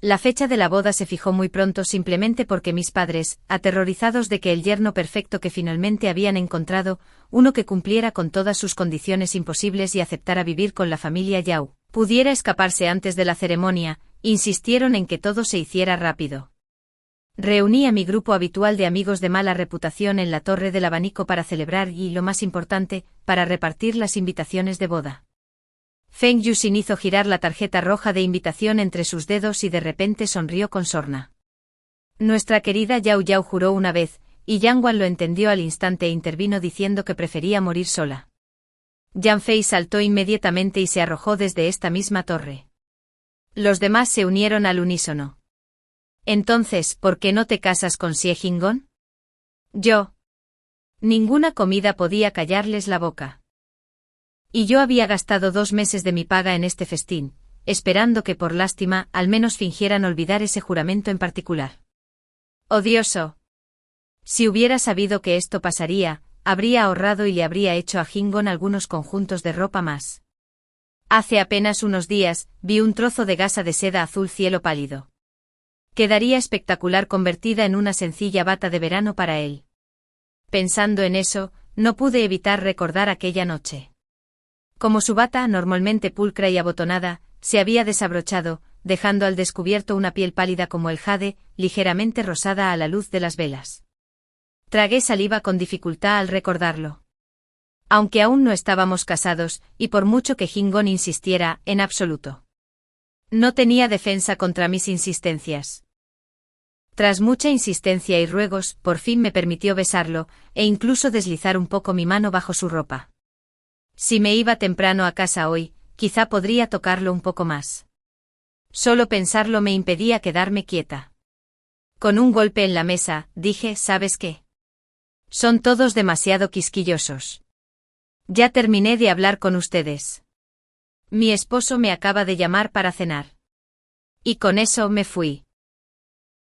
La fecha de la boda se fijó muy pronto simplemente porque mis padres, aterrorizados de que el yerno perfecto que finalmente habían encontrado, uno que cumpliera con todas sus condiciones imposibles y aceptara vivir con la familia Yao, pudiera escaparse antes de la ceremonia, insistieron en que todo se hiciera rápido. Reuní a mi grupo habitual de amigos de mala reputación en la Torre del Abanico para celebrar y, lo más importante, para repartir las invitaciones de boda. Feng Yuxin hizo girar la tarjeta roja de invitación entre sus dedos y de repente sonrió con sorna. Nuestra querida Yao Yao juró una vez, y Yang Wan lo entendió al instante e intervino diciendo que prefería morir sola. Yang Fei saltó inmediatamente y se arrojó desde esta misma torre. Los demás se unieron al unísono. Entonces, ¿por qué no te casas con Xie Jinggong? Yo. Ninguna comida podía callarles la boca. Y yo había gastado 2 meses de mi paga en este festín, esperando que por lástima al menos fingieran olvidar ese juramento en particular. Odioso. Si hubiera sabido que esto pasaría, habría ahorrado y le habría hecho a Jinggong algunos conjuntos de ropa más. Hace apenas unos días, vi un trozo de gasa de seda azul cielo pálido. Quedaría espectacular convertida en una sencilla bata de verano para él. Pensando en eso, no pude evitar recordar aquella noche. Como su bata, normalmente pulcra y abotonada, se había desabrochado, dejando al descubierto una piel pálida como el jade, ligeramente rosada a la luz de las velas. Tragué saliva con dificultad al recordarlo. Aunque aún no estábamos casados, y por mucho que Jinggong insistiera, en absoluto. No tenía defensa contra mis insistencias. Tras mucha insistencia y ruegos, por fin me permitió besarlo, e incluso deslizar un poco mi mano bajo su ropa. Si me iba temprano a casa hoy, quizá podría tocarlo un poco más. Solo pensarlo me impedía quedarme quieta. Con un golpe en la mesa, dije, ¿sabes qué? Son todos demasiado quisquillosos. Ya terminé de hablar con ustedes. Mi esposo me acaba de llamar para cenar. Y con eso me fui.